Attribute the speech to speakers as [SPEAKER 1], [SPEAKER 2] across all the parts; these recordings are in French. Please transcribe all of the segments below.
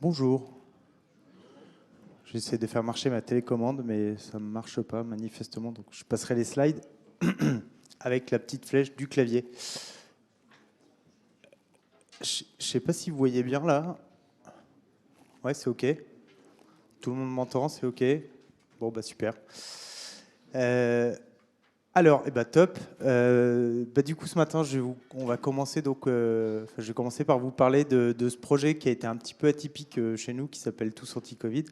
[SPEAKER 1] Bonjour. J'essaie de faire marcher ma télécommande, mais ça ne marche pas manifestement. Donc je passerai les slides avec la petite flèche du clavier. Je ne sais pas si vous voyez bien là. Ouais, c'est OK. Tout le monde m'entend, c'est OK. Bon, bah super. Alors, top. Du coup, ce matin, on va commencer je vais commencer par vous parler de ce projet qui a été un petit peu atypique chez nous, qui s'appelle Tous Anti-Covid.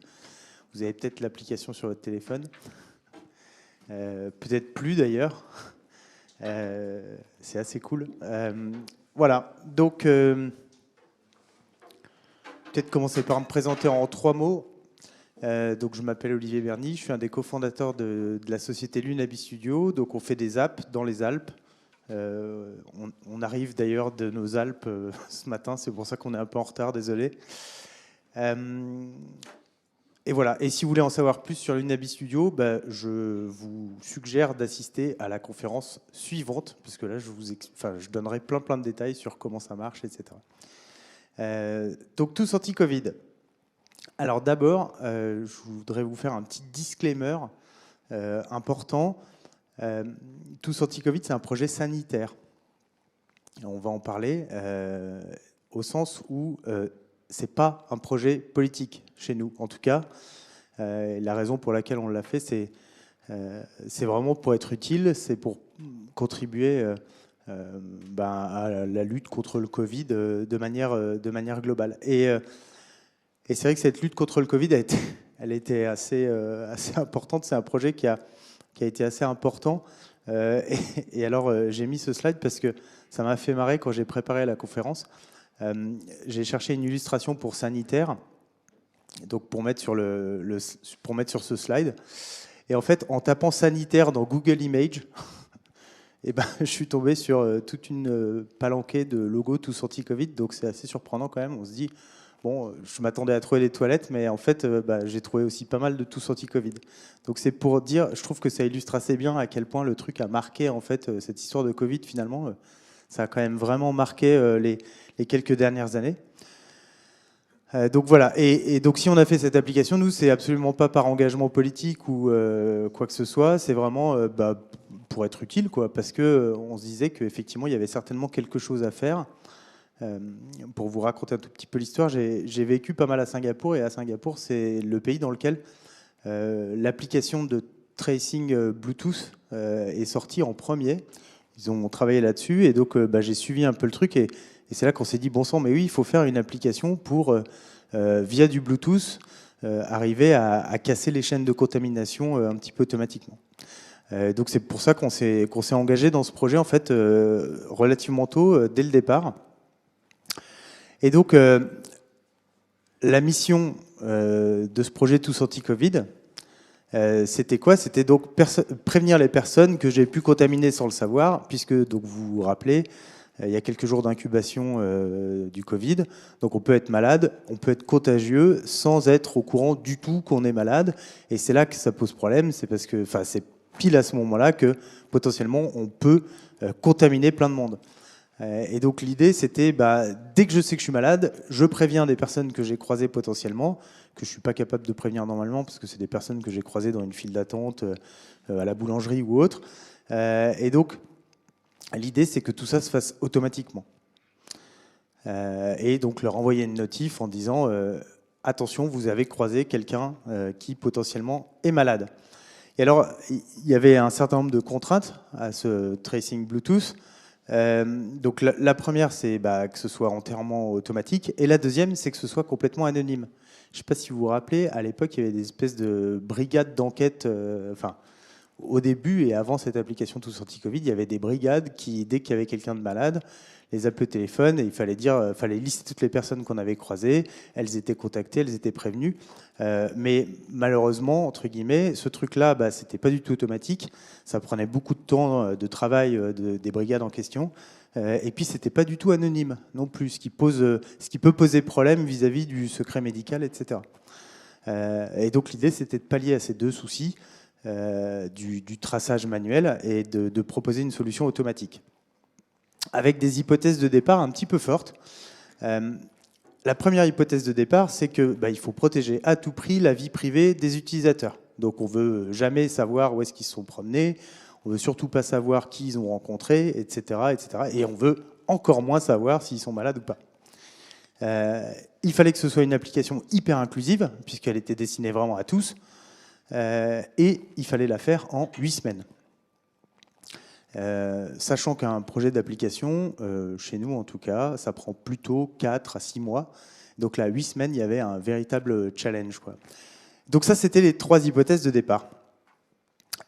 [SPEAKER 1] Vous avez peut-être l'application sur votre téléphone. Peut-être plus d'ailleurs. C'est assez cool. Voilà. Donc, peut-être commencer par me présenter en 3 mots. Donc, je m'appelle Olivier Berny. Je suis un des cofondateurs de la société Lunabi Studio. Donc, on fait des apps dans les Alpes. On arrive d'ailleurs de nos Alpes ce matin. C'est pour ça qu'on est un peu en retard. Désolé. Et voilà. Et si vous voulez en savoir plus sur Lunabi Studio, je vous suggère d'assister à la conférence suivante, parce que là, je donnerai plein de détails sur comment ça marche, etc. Donc, Tous Anti-Covid. Alors d'abord, je voudrais vous faire un petit disclaimer important. Tous Anti-Covid, c'est un projet sanitaire. On va en parler au sens où c'est pas un projet politique chez nous, en tout cas. La raison pour laquelle on l'a fait, c'est vraiment pour être utile, c'est pour contribuer à la lutte contre le Covid de manière globale. Et c'est vrai que cette lutte contre le Covid elle a été assez importante. C'est un projet qui a été assez important. Et alors, j'ai mis ce slide parce que ça m'a fait marrer quand j'ai préparé la conférence. J'ai cherché une illustration pour sanitaire, donc pour mettre sur ce slide. Et en fait, en tapant sanitaire dans Google Images, je suis tombé sur toute une palanquée de logos Tous Anti-Covid. Donc c'est assez surprenant quand même. On se dit, bon, je m'attendais à trouver les toilettes, mais en fait, j'ai trouvé aussi pas mal de Tous Anti-Covid. Donc c'est pour dire, je trouve que ça illustre assez bien à quel point le truc a marqué en fait cette histoire de Covid finalement. Ça a quand même vraiment marqué les quelques dernières années. Donc voilà, et donc si on a fait cette application, nous, c'est absolument pas par engagement politique ou quoi que ce soit, c'est vraiment pour être utile, quoi, parce qu'on se disait qu'effectivement, il y avait certainement quelque chose à faire. Pour vous raconter un tout petit peu l'histoire, j'ai vécu pas mal à Singapour, et à Singapour, c'est le pays dans lequel l'application de tracing Bluetooth est sortie en premier. Ils ont travaillé là-dessus, et donc j'ai suivi un peu le truc, et c'est là qu'on s'est dit, bon sang, mais oui, il faut faire une application pour, via du Bluetooth, arriver à casser les chaînes de contamination un petit peu automatiquement. Donc c'est pour ça qu'on s'est engagé dans ce projet, en fait, relativement tôt, dès le départ. Et donc, la mission de ce projet Tous Anti-Covid, c'était quoi? C'était donc prévenir les personnes que j'ai pu contaminer sans le savoir, puisque, donc, vous vous rappelez, il y a quelques jours d'incubation du Covid. Donc on peut être malade, on peut être contagieux sans être au courant du tout qu'on est malade. Et c'est là que ça pose problème, c'est parce que, c'est pile à ce moment-là que potentiellement on peut contaminer plein de monde. Et donc l'idée, c'était, dès que je sais que je suis malade, je préviens des personnes que j'ai croisées potentiellement, que je suis pas capable de prévenir normalement, parce que c'est des personnes que j'ai croisées dans une file d'attente, à la boulangerie ou autre. Et donc, l'idée, c'est que tout ça se fasse automatiquement. Et donc leur envoyer une notif en disant attention, vous avez croisé quelqu'un qui potentiellement est malade. Et alors, il y avait un certain nombre de contraintes à ce tracing Bluetooth. Donc la première, c'est que ce soit entièrement automatique. Et la deuxième, c'est que ce soit complètement anonyme. Je ne sais pas si vous vous rappelez, à l'époque, il y avait des espèces de brigades d'enquête, au début et avant cette application Tous Anti-Covid, il y avait des brigades qui, dès qu'il y avait quelqu'un de malade, les appelaient au téléphone et il fallait lister toutes les personnes qu'on avait croisées. Elles étaient contactées, elles étaient prévenues. Mais malheureusement, entre guillemets, ce truc-là, c'était pas du tout automatique. Ça prenait beaucoup de temps de travail des brigades en question. Et puis, c'était pas du tout anonyme non plus, ce qui peut poser problème vis-à-vis du secret médical, etc. Et donc, l'idée, c'était de pallier à ces deux soucis. Du traçage manuel et de proposer une solution automatique. Avec des hypothèses de départ un petit peu fortes. la première hypothèse de départ, c'est que il faut protéger à tout prix la vie privée des utilisateurs. Donc on veut jamais savoir où est-ce qu'ils se sont promenés, on veut surtout pas savoir qui ils ont rencontré, etc., etc. Et on veut encore moins savoir s'ils sont malades ou pas. Il fallait que ce soit une application hyper inclusive, puisqu'elle était destinée vraiment à tous, et il fallait la faire en 8 semaines. Sachant qu'un projet d'application, chez nous en tout cas, ça prend plutôt 4 à 6 mois. Donc là, 8 semaines, il y avait un véritable challenge, quoi. Donc ça, c'était les 3 hypothèses de départ.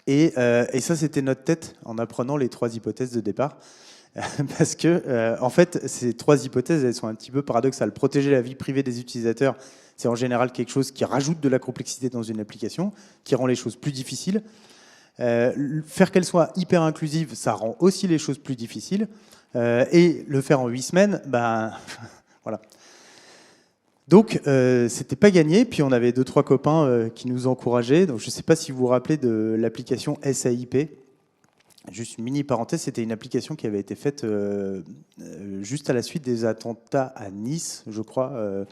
[SPEAKER 1] Et ça, c'était notre tête en apprenant les 3 hypothèses de départ. Parce que, en fait, ces 3 hypothèses, elles sont un petit peu paradoxales. Protéger la vie privée des utilisateurs, c'est en général quelque chose qui rajoute de la complexité dans une application, qui rend les choses plus difficiles. Faire qu'elle soit hyper inclusive, ça rend aussi les choses plus difficiles. Et le faire en 8 semaines, voilà. Donc, c'était pas gagné. Puis on avait 2-3 copains qui nous encourageaient. Donc, je ne sais pas si vous vous rappelez de l'application SAIP. Juste une mini parenthèse, c'était une application qui avait été faite juste à la suite des attentats à Nice, je crois,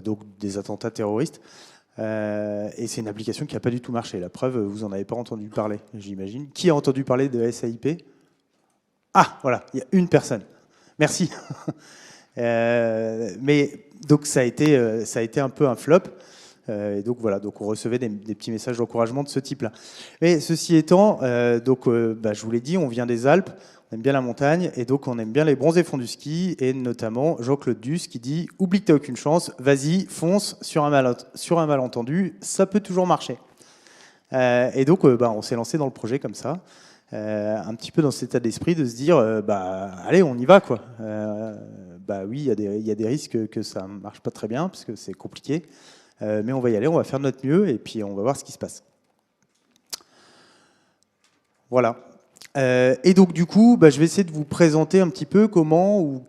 [SPEAKER 1] donc des attentats terroristes. Et c'est une application qui n'a pas du tout marché. La preuve, vous n'en avez pas entendu parler, j'imagine. Qui a entendu parler de SAIP? Ah, voilà, il y a une personne. Merci. Mais donc ça a été un peu un flop. Et donc voilà, donc on recevait des petits messages d'encouragement de ce type-là. Mais ceci étant, je vous l'ai dit, on vient des Alpes, on aime bien la montagne, et donc on aime bien les bronzés fonds du ski, et notamment Jean-Claude Duss qui dit « Oublie que t'as aucune chance, vas-y, fonce sur un malentendu, ça peut toujours marcher ». Et donc on s'est lancé dans le projet comme ça, un petit peu dans cet état d'esprit de se dire allez, on y va, quoi. Oui, il y a des risques que ça ne marche pas très bien, parce que c'est compliqué. Mais on va y aller, on va faire de notre mieux et puis on va voir ce qui se passe. Voilà. Et donc du coup, je vais essayer de vous présenter un petit peu comment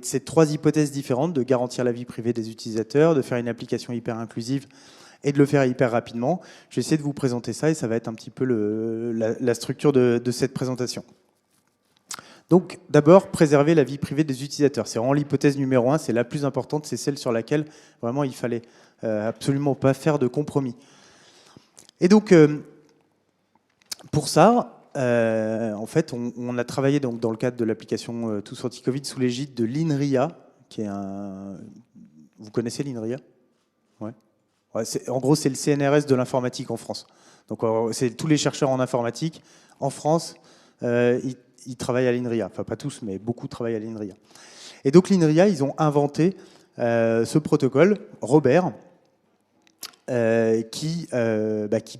[SPEAKER 1] ces 3 hypothèses différentes de garantir la vie privée des utilisateurs, de faire une application hyper inclusive et de le faire hyper rapidement. Je vais essayer de vous présenter ça et ça va être un petit peu la structure de cette présentation. Donc d'abord, préserver la vie privée des utilisateurs. C'est vraiment l'hypothèse numéro 1, c'est la plus importante, c'est celle sur laquelle vraiment il fallait absolument pas faire de compromis. Et donc, pour ça, en fait, on a travaillé donc, dans le cadre de l'application Tous Anti-Covid sous l'égide de l'INRIA, qui est un... Vous connaissez l'INRIA? Ouais. En gros, c'est le CNRS de l'informatique en France. Donc c'est tous les chercheurs en informatique en France, ils travaillent à l'INRIA. Enfin, pas tous, mais beaucoup travaillent à l'INRIA. Et donc, l'INRIA, ils ont inventé ce protocole, Robert, qui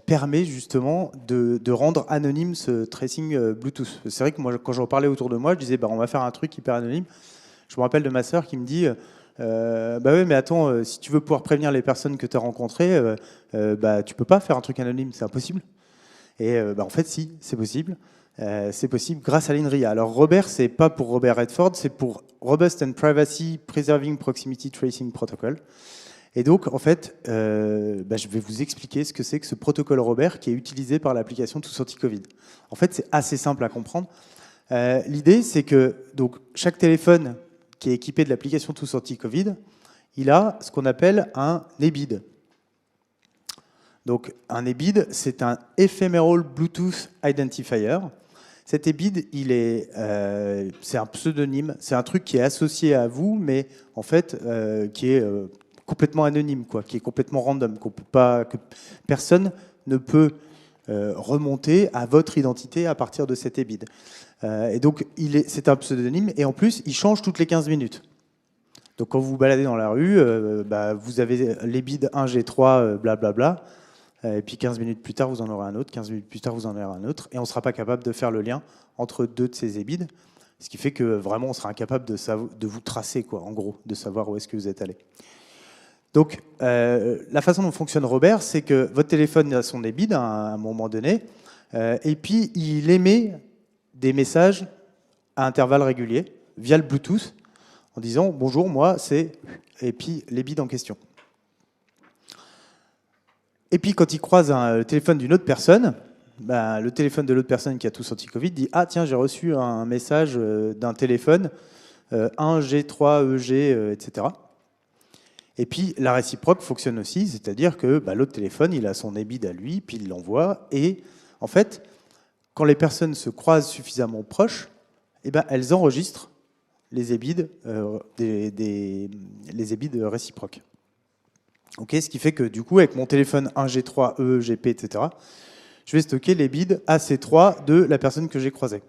[SPEAKER 1] permet justement de rendre anonyme ce tracing Bluetooth. C'est vrai que moi, quand j'en parlais autour de moi, je disais, on va faire un truc hyper anonyme. Je me rappelle de ma sœur qui me dit, oui, mais attends, si tu veux pouvoir prévenir les personnes que tu as rencontrées, tu peux pas faire un truc anonyme, c'est impossible. Et en fait, si, c'est possible. C'est possible grâce à l'INRIA. Alors Robert, c'est pas pour Robert Redford, c'est pour Robust and Privacy Preserving Proximity Tracing Protocol. Et donc, en fait, je vais vous expliquer ce que c'est que ce protocole Robert qui est utilisé par l'application Tous Anti-Covid. En fait, c'est assez simple à comprendre. L'idée, c'est que donc, chaque téléphone qui est équipé de l'application Tous Anti-Covid, il a ce qu'on appelle un EBID. Donc, un EBID, c'est un Ephemeral Bluetooth Identifier. Cet EBID, c'est un pseudonyme, c'est un truc qui est associé à vous, mais en fait, qui est complètement anonyme, quoi, qui est complètement random, que personne ne peut remonter à votre identité à partir de cet EBID. Et donc, c'est un pseudonyme, et en plus, il change toutes les 15 minutes. Donc, quand vous vous baladez dans la rue, vous avez l'EBID 1G3, blablabla, et puis 15 minutes plus tard, vous en aurez un autre, 15 minutes plus tard, vous en aurez un autre, et on ne sera pas capable de faire le lien entre 2 de ces EBID, ce qui fait que vraiment, on sera incapable de vous tracer, quoi, en gros, de savoir où est-ce que vous êtes allé. Donc, la façon dont fonctionne Robert, c'est que votre téléphone a son EBID à un moment donné, et puis il émet des messages à intervalles réguliers, via le Bluetooth, en disant « Bonjour, moi, c'est... » et puis l'EBID en question. Et puis, quand il croise le téléphone d'une autre personne, le téléphone de l'autre personne qui a Tous Anti-Covid dit « Ah, tiens, j'ai reçu un message d'un téléphone 1 G3 EG, etc. Et puis la réciproque fonctionne aussi, c'est-à-dire que l'autre téléphone, il a son EBID à lui, puis il l'envoie. Et en fait, quand les personnes se croisent suffisamment proches, elles enregistrent les EBID, les EBID réciproques. Okay, ce qui fait que du coup, avec mon téléphone 1G3, E, GP, etc., je vais stocker les bits AC3 de la personne que j'ai croisée.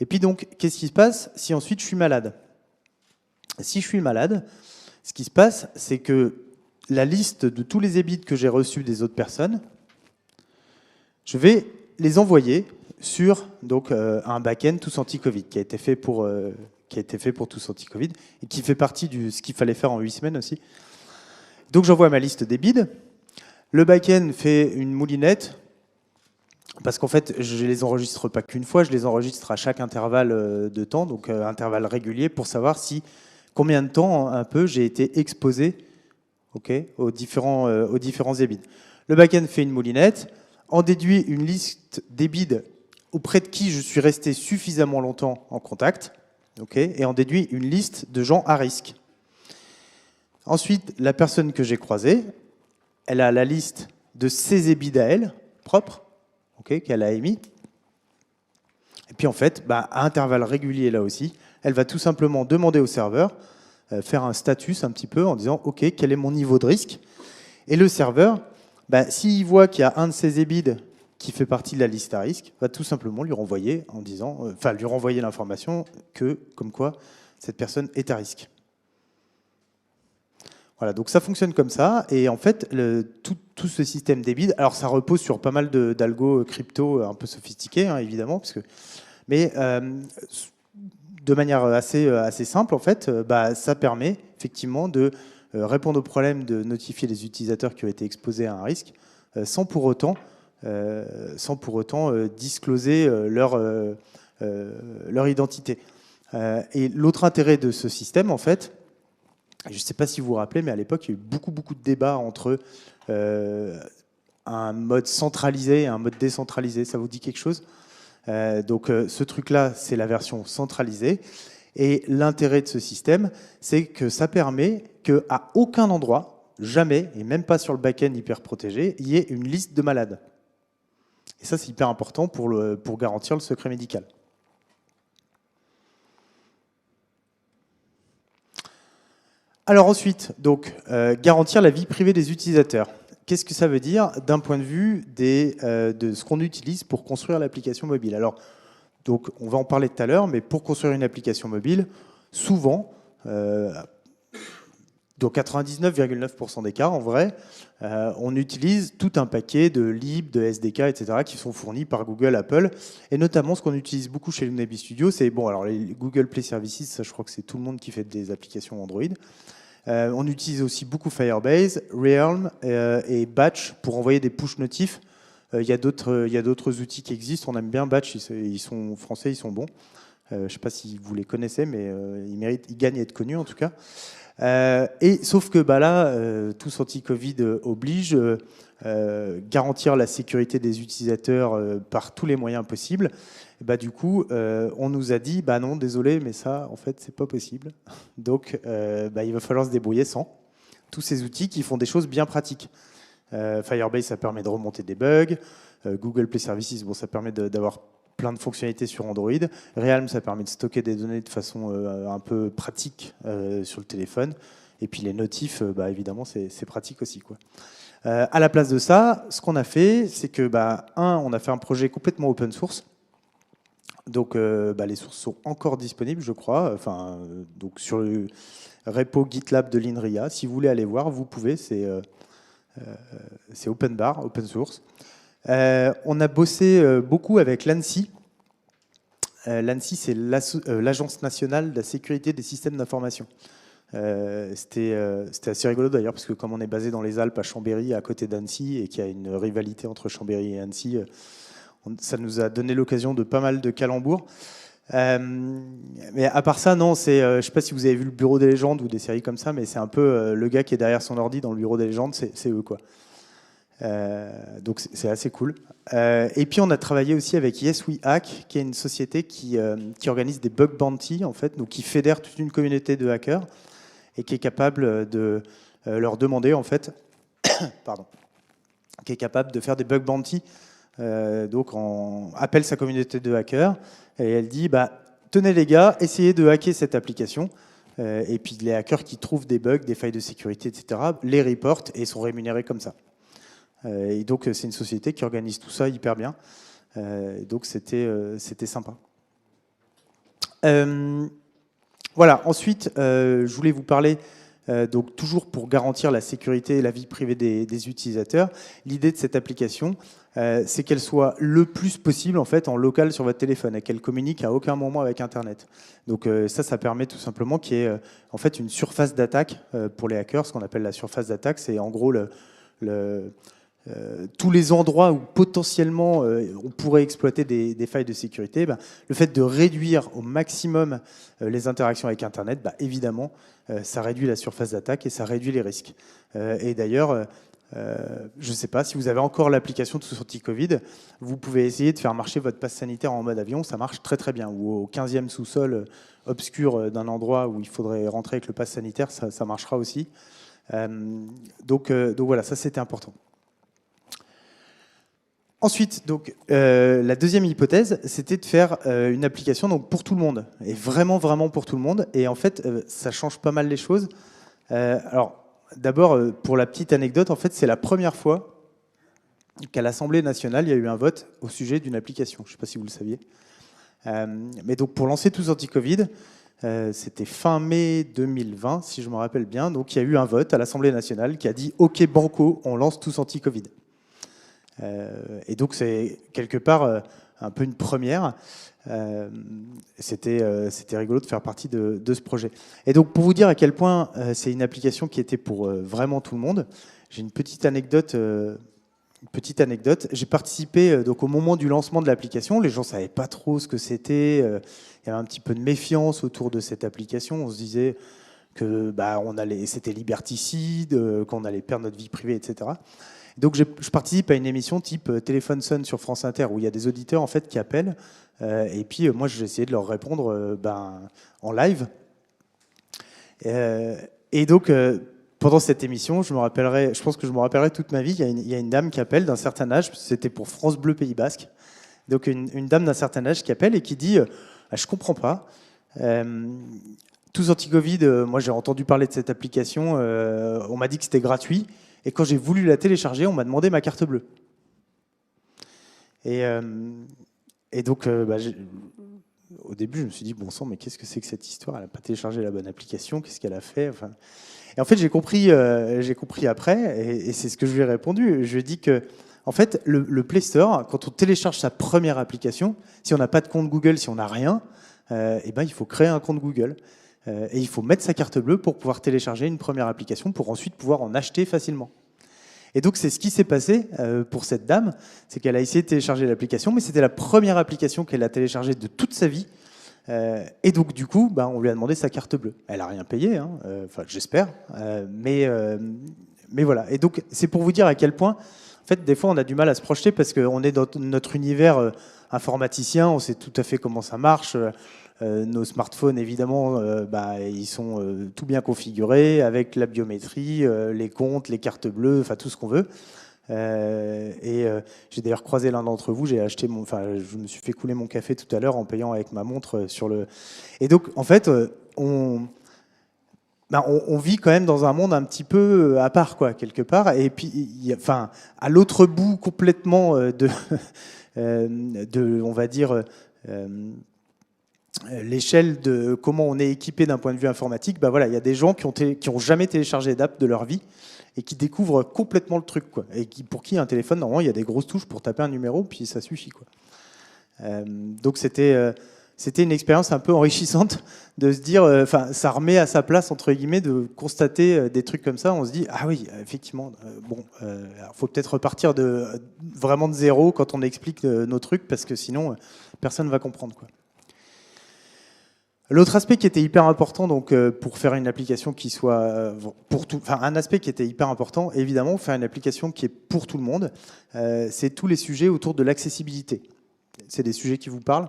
[SPEAKER 1] Et puis donc, qu'est-ce qui se passe si ensuite je suis malade? Si je suis malade, ce qui se passe, c'est que la liste de tous les EBID que j'ai reçus des autres personnes, je vais les envoyer sur donc, un back-end Tous Anti-Covid qui a été fait pour Tous Anti-Covid et qui fait partie de ce qu'il fallait faire en 8 semaines aussi. Donc j'envoie ma liste des bids. Le back-end fait une moulinette, parce qu'en fait, je ne les enregistre pas qu'une fois, je les enregistre à chaque intervalle de temps, donc intervalle régulier, pour savoir combien de temps un peu j'ai été exposé aux différents EBID. Le back-end fait une moulinette, en déduit une liste d'EBID auprès de qui je suis resté suffisamment longtemps en contact, et en déduit une liste de gens à risque. Ensuite, la personne que j'ai croisée, elle a la liste de ses EBID à elle, propres, qu'elle a émis. Et puis en fait, à intervalles réguliers là aussi, elle va tout simplement demander au serveur, faire un status un petit peu en disant « Ok, quel est mon niveau de risque ?» Et le serveur, s'il voit qu'il y a un de ses EBID qui fait partie de la liste à risque, va tout simplement lui renvoyer en disant, lui renvoyer l'information comme quoi cette personne est à risque. Voilà, donc ça fonctionne comme ça, et en fait, tout ce système d'EBID, alors ça repose sur pas mal d'algos crypto un peu sophistiqués, hein, évidemment, mais de manière assez simple, en fait, ça permet effectivement de répondre au problème de notifier les utilisateurs qui ont été exposés à un risque, sans pour autant discloser leur identité. Et l'autre intérêt de ce système, en fait, je ne sais pas si vous vous rappelez, mais à l'époque, il y a eu beaucoup de débats entre un mode centralisé et un mode décentralisé. Ça vous dit quelque chose? Donc ce truc-là, c'est la version centralisée. Et l'intérêt de ce système, c'est que ça permet qu'à aucun endroit, jamais, et même pas sur le back-end hyper protégé, il y ait une liste de malades. Et ça, c'est hyper important pour garantir le secret médical. Alors ensuite, donc, garantir la vie privée des utilisateurs. Qu'est-ce que ça veut dire d'un point de vue de ce qu'on utilise pour construire l'application mobile? Alors, donc, on va en parler tout à l'heure, mais pour construire une application mobile, souvent, dans 99,9% des cas, en vrai, on utilise tout un paquet de libs, de SDK, etc., qui sont fournis par Google, Apple. Et notamment, ce qu'on utilise beaucoup chez Lunabi Studio, c'est, alors les Google Play Services, ça, je crois que c'est tout le monde qui fait des applications Android. On utilise aussi beaucoup Firebase, Realm et Batch pour envoyer des push notifs. Il y a d'autres outils qui existent. On aime bien Batch, ils sont français, ils sont bons. Je ne sais pas si vous les connaissez, mais ils gagnent à être connus en tout cas. Sauf que là, Tous Anti-Covid oblige garantir la sécurité des utilisateurs par tous les moyens possibles. Du coup, on nous a dit, non, désolé, mais ça, en fait, c'est pas possible. Donc, il va falloir se débrouiller sans tous ces outils qui font des choses bien pratiques. Firebase, ça permet de remonter des bugs. Google Play Services, ça permet d'avoir plein de fonctionnalités sur Android. Realm, ça permet de stocker des données de façon un peu pratique sur le téléphone. Et puis les notifs, évidemment, c'est pratique aussi, quoi. À la place de ça, ce qu'on a fait, c'est que, on a fait un projet complètement open source. Donc, les sources sont encore disponibles, je crois. Donc sur le repo GitLab de l'INRIA. Si vous voulez aller voir, vous pouvez. C'est open bar, open source. On a bossé beaucoup avec l'ANSSI. L'ANSSI, c'est l'Agence nationale de la sécurité des systèmes d'information. C'était assez rigolo d'ailleurs, parce que comme on est basé dans les Alpes à Chambéry, à côté d'Annecy, et qu'il y a une rivalité entre Chambéry et Annecy, ça nous a donné l'occasion de pas mal de calembours. Mais à part ça, non, je ne sais pas si vous avez vu le Bureau des légendes ou des séries comme ça, mais c'est un peu le gars qui est derrière son ordi dans le Bureau des légendes, c'est eux, quoi. Donc c'est assez cool. Et puis on a travaillé aussi avec Yes We Hack, qui est une société qui organise des bug bounty, en fait, donc qui fédère toute une communauté de hackers et qui est capable de leur demander, en fait, pardon, qui est capable de faire des bug bounty. Donc on appelle sa communauté de hackers et elle dit bah, tenez les gars, essayez de hacker cette application. Et puis les hackers qui trouvent des bugs, des failles de sécurité, etc., les reportent et sont rémunérés comme ça. Et donc c'est une société qui organise tout ça hyper bien. Donc c'était sympa. Voilà, ensuite, je voulais vous parler, donc toujours pour garantir la sécurité et la vie privée des utilisateurs, l'idée de cette application, c'est qu'elle soit le plus possible en fait en local sur votre téléphone et qu'elle communique à aucun moment avec Internet. Donc ça permet tout simplement qu'il y ait en fait une surface d'attaque pour les hackers. Ce qu'on appelle la surface d'attaque, c'est en gros tous les endroits où potentiellement on pourrait exploiter des failles de sécurité. Le fait de réduire au maximum les interactions avec Internet, évidemment, ça réduit la surface d'attaque et ça réduit les risques. Et d'ailleurs, je ne sais pas, si vous avez encore l'application Tous Anti-Covid, vous pouvez essayer de faire marcher votre passe sanitaire en mode avion, ça marche très très bien. Ou au 15e sous-sol obscur d'un endroit où il faudrait rentrer avec le passe sanitaire, ça marchera aussi. Donc voilà, ça c'était important. Ensuite, donc, la deuxième hypothèse, c'était de faire une application donc, pour tout le monde, et vraiment, vraiment pour tout le monde. Et en fait, ça change pas mal les choses. Alors, d'abord, pour la petite anecdote, en fait, c'est la première fois qu'à l'Assemblée nationale, il y a eu un vote au sujet d'une application. Je ne sais pas si vous le saviez. Mais donc, pour lancer Tous Anti-Covid, c'était fin mai 2020, si je me rappelle bien. Donc, il y a eu un vote à l'Assemblée nationale qui a dit « OK, banco, on lance Tous Anti-Covid ». Et donc c'est quelque part un peu une première. C'était rigolo de faire partie de ce projet. Et donc pour vous dire à quel point c'est une application qui était pour vraiment tout le monde, j'ai une petite anecdote. J'ai participé donc au moment du lancement de l'application. Les gens ne savaient pas trop ce que c'était. Il y avait un petit peu de méfiance autour de cette application. On se disait que c'était liberticide, qu'on allait perdre notre vie privée, etc. Donc je participe à une émission type Téléphone sonne sur France Inter où il y a des auditeurs en fait qui appellent et puis moi j'ai essayé de leur répondre en live. Et donc pendant cette émission, je pense que je me rappellerai toute ma vie. Il y a une dame qui appelle d'un certain âge, c'était pour France Bleu Pays Basque. Donc une dame d'un certain âge qui appelle et qui dit je comprends pas. Tous Anti-Covid, moi j'ai entendu parler de cette application, on m'a dit que c'était gratuit. Et quand j'ai voulu la télécharger, on m'a demandé ma carte bleue. Et donc, au début, je me suis dit, bon sang, mais qu'est-ce que c'est que cette histoire? Elle n'a pas téléchargé la bonne application, qu'est-ce qu'elle a fait? Et en fait, j'ai compris après, et c'est ce que je lui ai répondu. Je lui ai dit que, en fait, le Play Store, quand on télécharge sa première application, si on n'a pas de compte Google, si on n'a rien, il faut créer un compte Google. Et il faut mettre sa carte bleue pour pouvoir télécharger une première application pour ensuite pouvoir en acheter facilement. Et donc c'est ce qui s'est passé pour cette dame, c'est qu'elle a essayé de télécharger l'application, mais c'était la première application qu'elle a téléchargée de toute sa vie. Et donc du coup, on lui a demandé sa carte bleue. Elle n'a rien payé, j'espère, mais voilà. Et donc c'est pour vous dire à quel point, en fait, des fois on a du mal à se projeter parce qu'on est dans notre univers informaticien, on sait tout à fait comment ça marche. Nos smartphones, évidemment, ils sont tout bien configurés avec la biométrie, les comptes, les cartes bleues, enfin tout ce qu'on veut. J'ai d'ailleurs croisé l'un d'entre vous. Je me suis fait couler mon café tout à l'heure en payant avec ma montre sur le. Et donc, en fait, on vit quand même dans un monde un petit peu à part, quoi, quelque part. Et puis, à l'autre bout complètement on va dire. L'échelle de comment on est équipé d'un point de vue informatique, il y a des gens qui ont jamais téléchargé d'app de leur vie et qui découvrent complètement le truc, quoi. Et pour qui un téléphone, normalement, il y a des grosses touches pour taper un numéro, puis ça suffit, quoi. Donc c'était une expérience un peu enrichissante de se dire, ça remet à sa place, entre guillemets, de constater des trucs comme ça. On se dit, ah oui, effectivement, faut peut-être repartir vraiment de zéro quand on explique nos trucs, parce que sinon, personne ne va comprendre, quoi. L'autre aspect qui était hyper important, donc pour faire une application qui soit pour tout, enfin un aspect qui était hyper important, évidemment, faire une application qui est pour tout le monde, c'est tous les sujets autour de l'accessibilité. C'est des sujets qui vous parlent.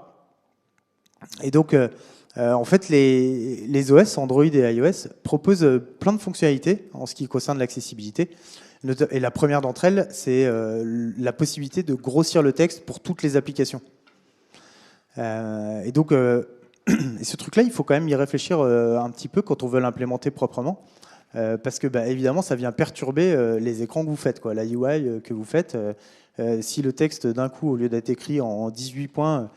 [SPEAKER 1] Et donc, en fait, les OS, Android et iOS, proposent plein de fonctionnalités en ce qui concerne l'accessibilité. Et la première d'entre elles, c'est la possibilité de grossir le texte pour toutes les applications. Et donc, et ce truc-là, il faut quand même y réfléchir un petit peu quand on veut l'implémenter proprement. Parce que, bah, évidemment, ça vient perturber les écrans que vous faites, quoi, la UI que vous faites. Si le texte, d'un coup, au lieu d'être écrit en 18 points,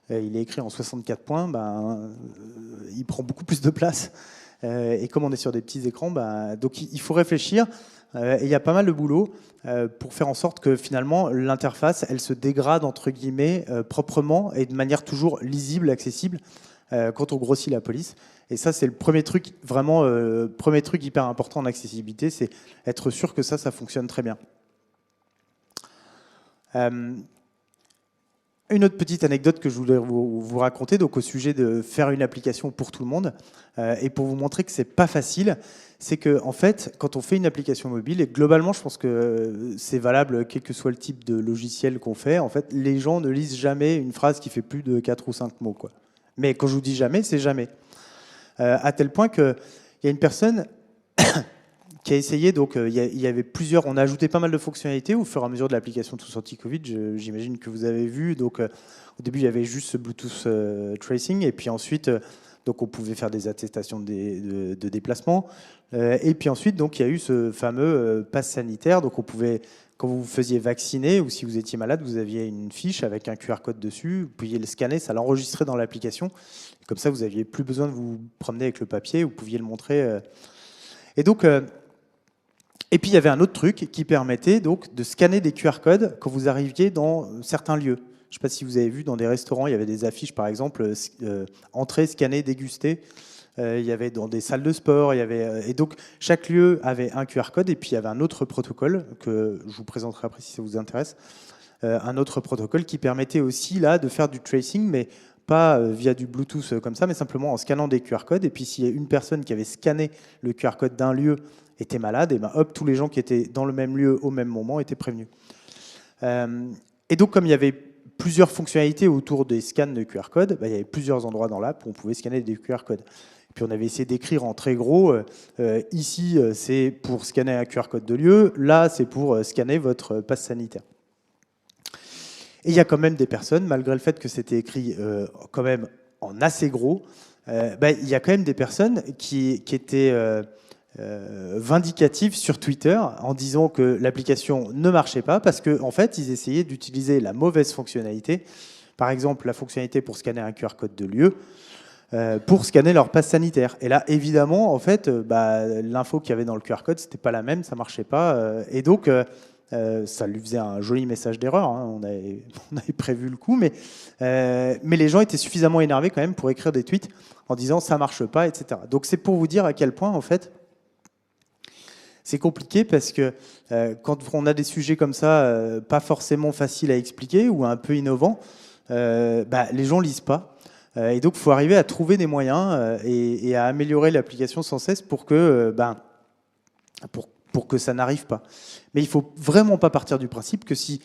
[SPEAKER 1] il est écrit en 64 points, ben, il prend beaucoup plus de place. Et comme on est sur des petits écrans, ben, donc il faut réfléchir. Et il y a pas mal de boulot pour faire en sorte que finalement l'interface, elle se dégrade entre guillemets proprement et de manière toujours lisible, accessible quand on grossit la police. Et ça, c'est le premier truc, vraiment, premier truc hyper important en accessibilité, c'est être sûr que ça fonctionne très bien. Une autre petite anecdote que je voulais vous raconter, donc au sujet de faire une application pour tout le monde, et pour vous montrer que c'est pas facile, c'est que en fait, quand on fait une application mobile, et globalement, je pense que c'est valable, quel que soit le type de logiciel qu'on fait, en fait, les gens ne lisent jamais une phrase qui fait plus de 4 ou 5 mots, quoi. Mais quand je vous dis jamais, c'est jamais. À tel point qu'il y a une personne qui a essayé, donc il y avait plusieurs, on a ajouté pas mal de fonctionnalités au fur et à mesure de l'application Tous Anti-Covid, j'imagine que vous avez vu. Donc au début, il y avait juste ce Bluetooth tracing, et puis ensuite, donc on pouvait faire des attestations de déplacement. Et puis ensuite, donc il y a eu ce fameux pass sanitaire, donc on pouvait, quand vous vous faisiez vacciner ou si vous étiez malade, vous aviez une fiche avec un QR code dessus, vous pouviez le scanner, ça l'enregistrait dans l'application. Comme ça, vous n'aviez plus besoin de vous promener avec le papier, vous pouviez le montrer. Et donc, et puis il y avait un autre truc qui permettait donc de scanner des QR codes quand vous arriviez dans certains lieux. Je ne sais pas si vous avez vu, dans des restaurants, il y avait des affiches, par exemple, entrée, scanner, déguster. Il y avait dans des salles de sport, il y avait, et donc chaque lieu avait un QR code, et puis il y avait un autre protocole que je vous présenterai après si ça vous intéresse, un autre protocole qui permettait aussi là de faire du tracing, mais pas via du Bluetooth comme ça, mais simplement en scannant des QR codes. Et puis s'il y a une personne qui avait scanné le QR code d'un lieu était malade, et ben hop, tous les gens qui étaient dans le même lieu au même moment étaient prévenus. Et donc comme il y avait plusieurs fonctionnalités autour des scans de QR code, ben, il y avait plusieurs endroits dans l'app où on pouvait scanner des QR codes. Et puis on avait essayé d'écrire en très gros, ici c'est pour scanner un QR code de lieu, là c'est pour scanner votre passe sanitaire. Et il y a quand même des personnes, malgré le fait que c'était écrit quand même en assez gros, il y a quand même des personnes qui étaient vindicatives sur Twitter en disant que l'application ne marchait pas parce qu'en fait, ils essayaient d'utiliser la mauvaise fonctionnalité, par exemple la fonctionnalité pour scanner un QR code de lieu, pour scanner leur passe sanitaire. Et là, évidemment, en fait, l'info qu'il y avait dans le QR code, c'était pas la même, ça marchait pas. Et donc, ça lui faisait un joli message d'erreur. Hein. On avait prévu le coup, mais les gens étaient suffisamment énervés quand même pour écrire des tweets en disant ça marche pas, etc. Donc c'est pour vous dire à quel point, en fait, c'est compliqué parce que quand on a des sujets comme ça, pas forcément faciles à expliquer ou un peu innovants, les gens lisent pas. Et donc, il faut arriver à trouver des moyens et à améliorer l'application sans cesse pour que, pour que ça n'arrive pas. Mais il ne faut vraiment pas partir du principe que si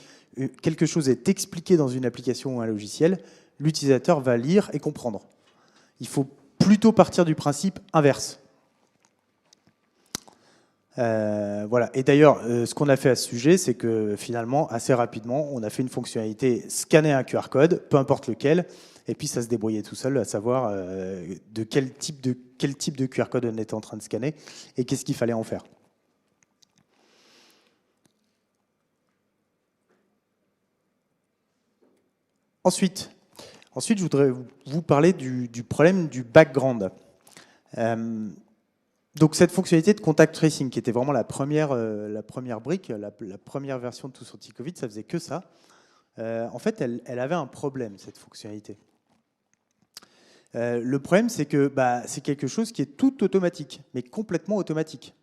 [SPEAKER 1] quelque chose est expliqué dans une application ou un logiciel, l'utilisateur va lire et comprendre. Il faut plutôt partir du principe inverse. Voilà. Et d'ailleurs, ce qu'on a fait à ce sujet, c'est que finalement, assez rapidement, on a fait une fonctionnalité scanner un QR code, peu importe lequel, et puis ça se débrouillait tout seul à savoir de quel type de QR code on était en train de scanner et qu'est-ce qu'il fallait en faire. Ensuite, je voudrais vous parler du problème du background. Donc cette fonctionnalité de contact tracing, qui était vraiment la première brique, la première version de Tous Anti-Covid, ça faisait que ça. En fait, elle avait un problème, cette fonctionnalité. Le problème, c'est que c'est quelque chose qui est tout automatique, mais complètement automatique.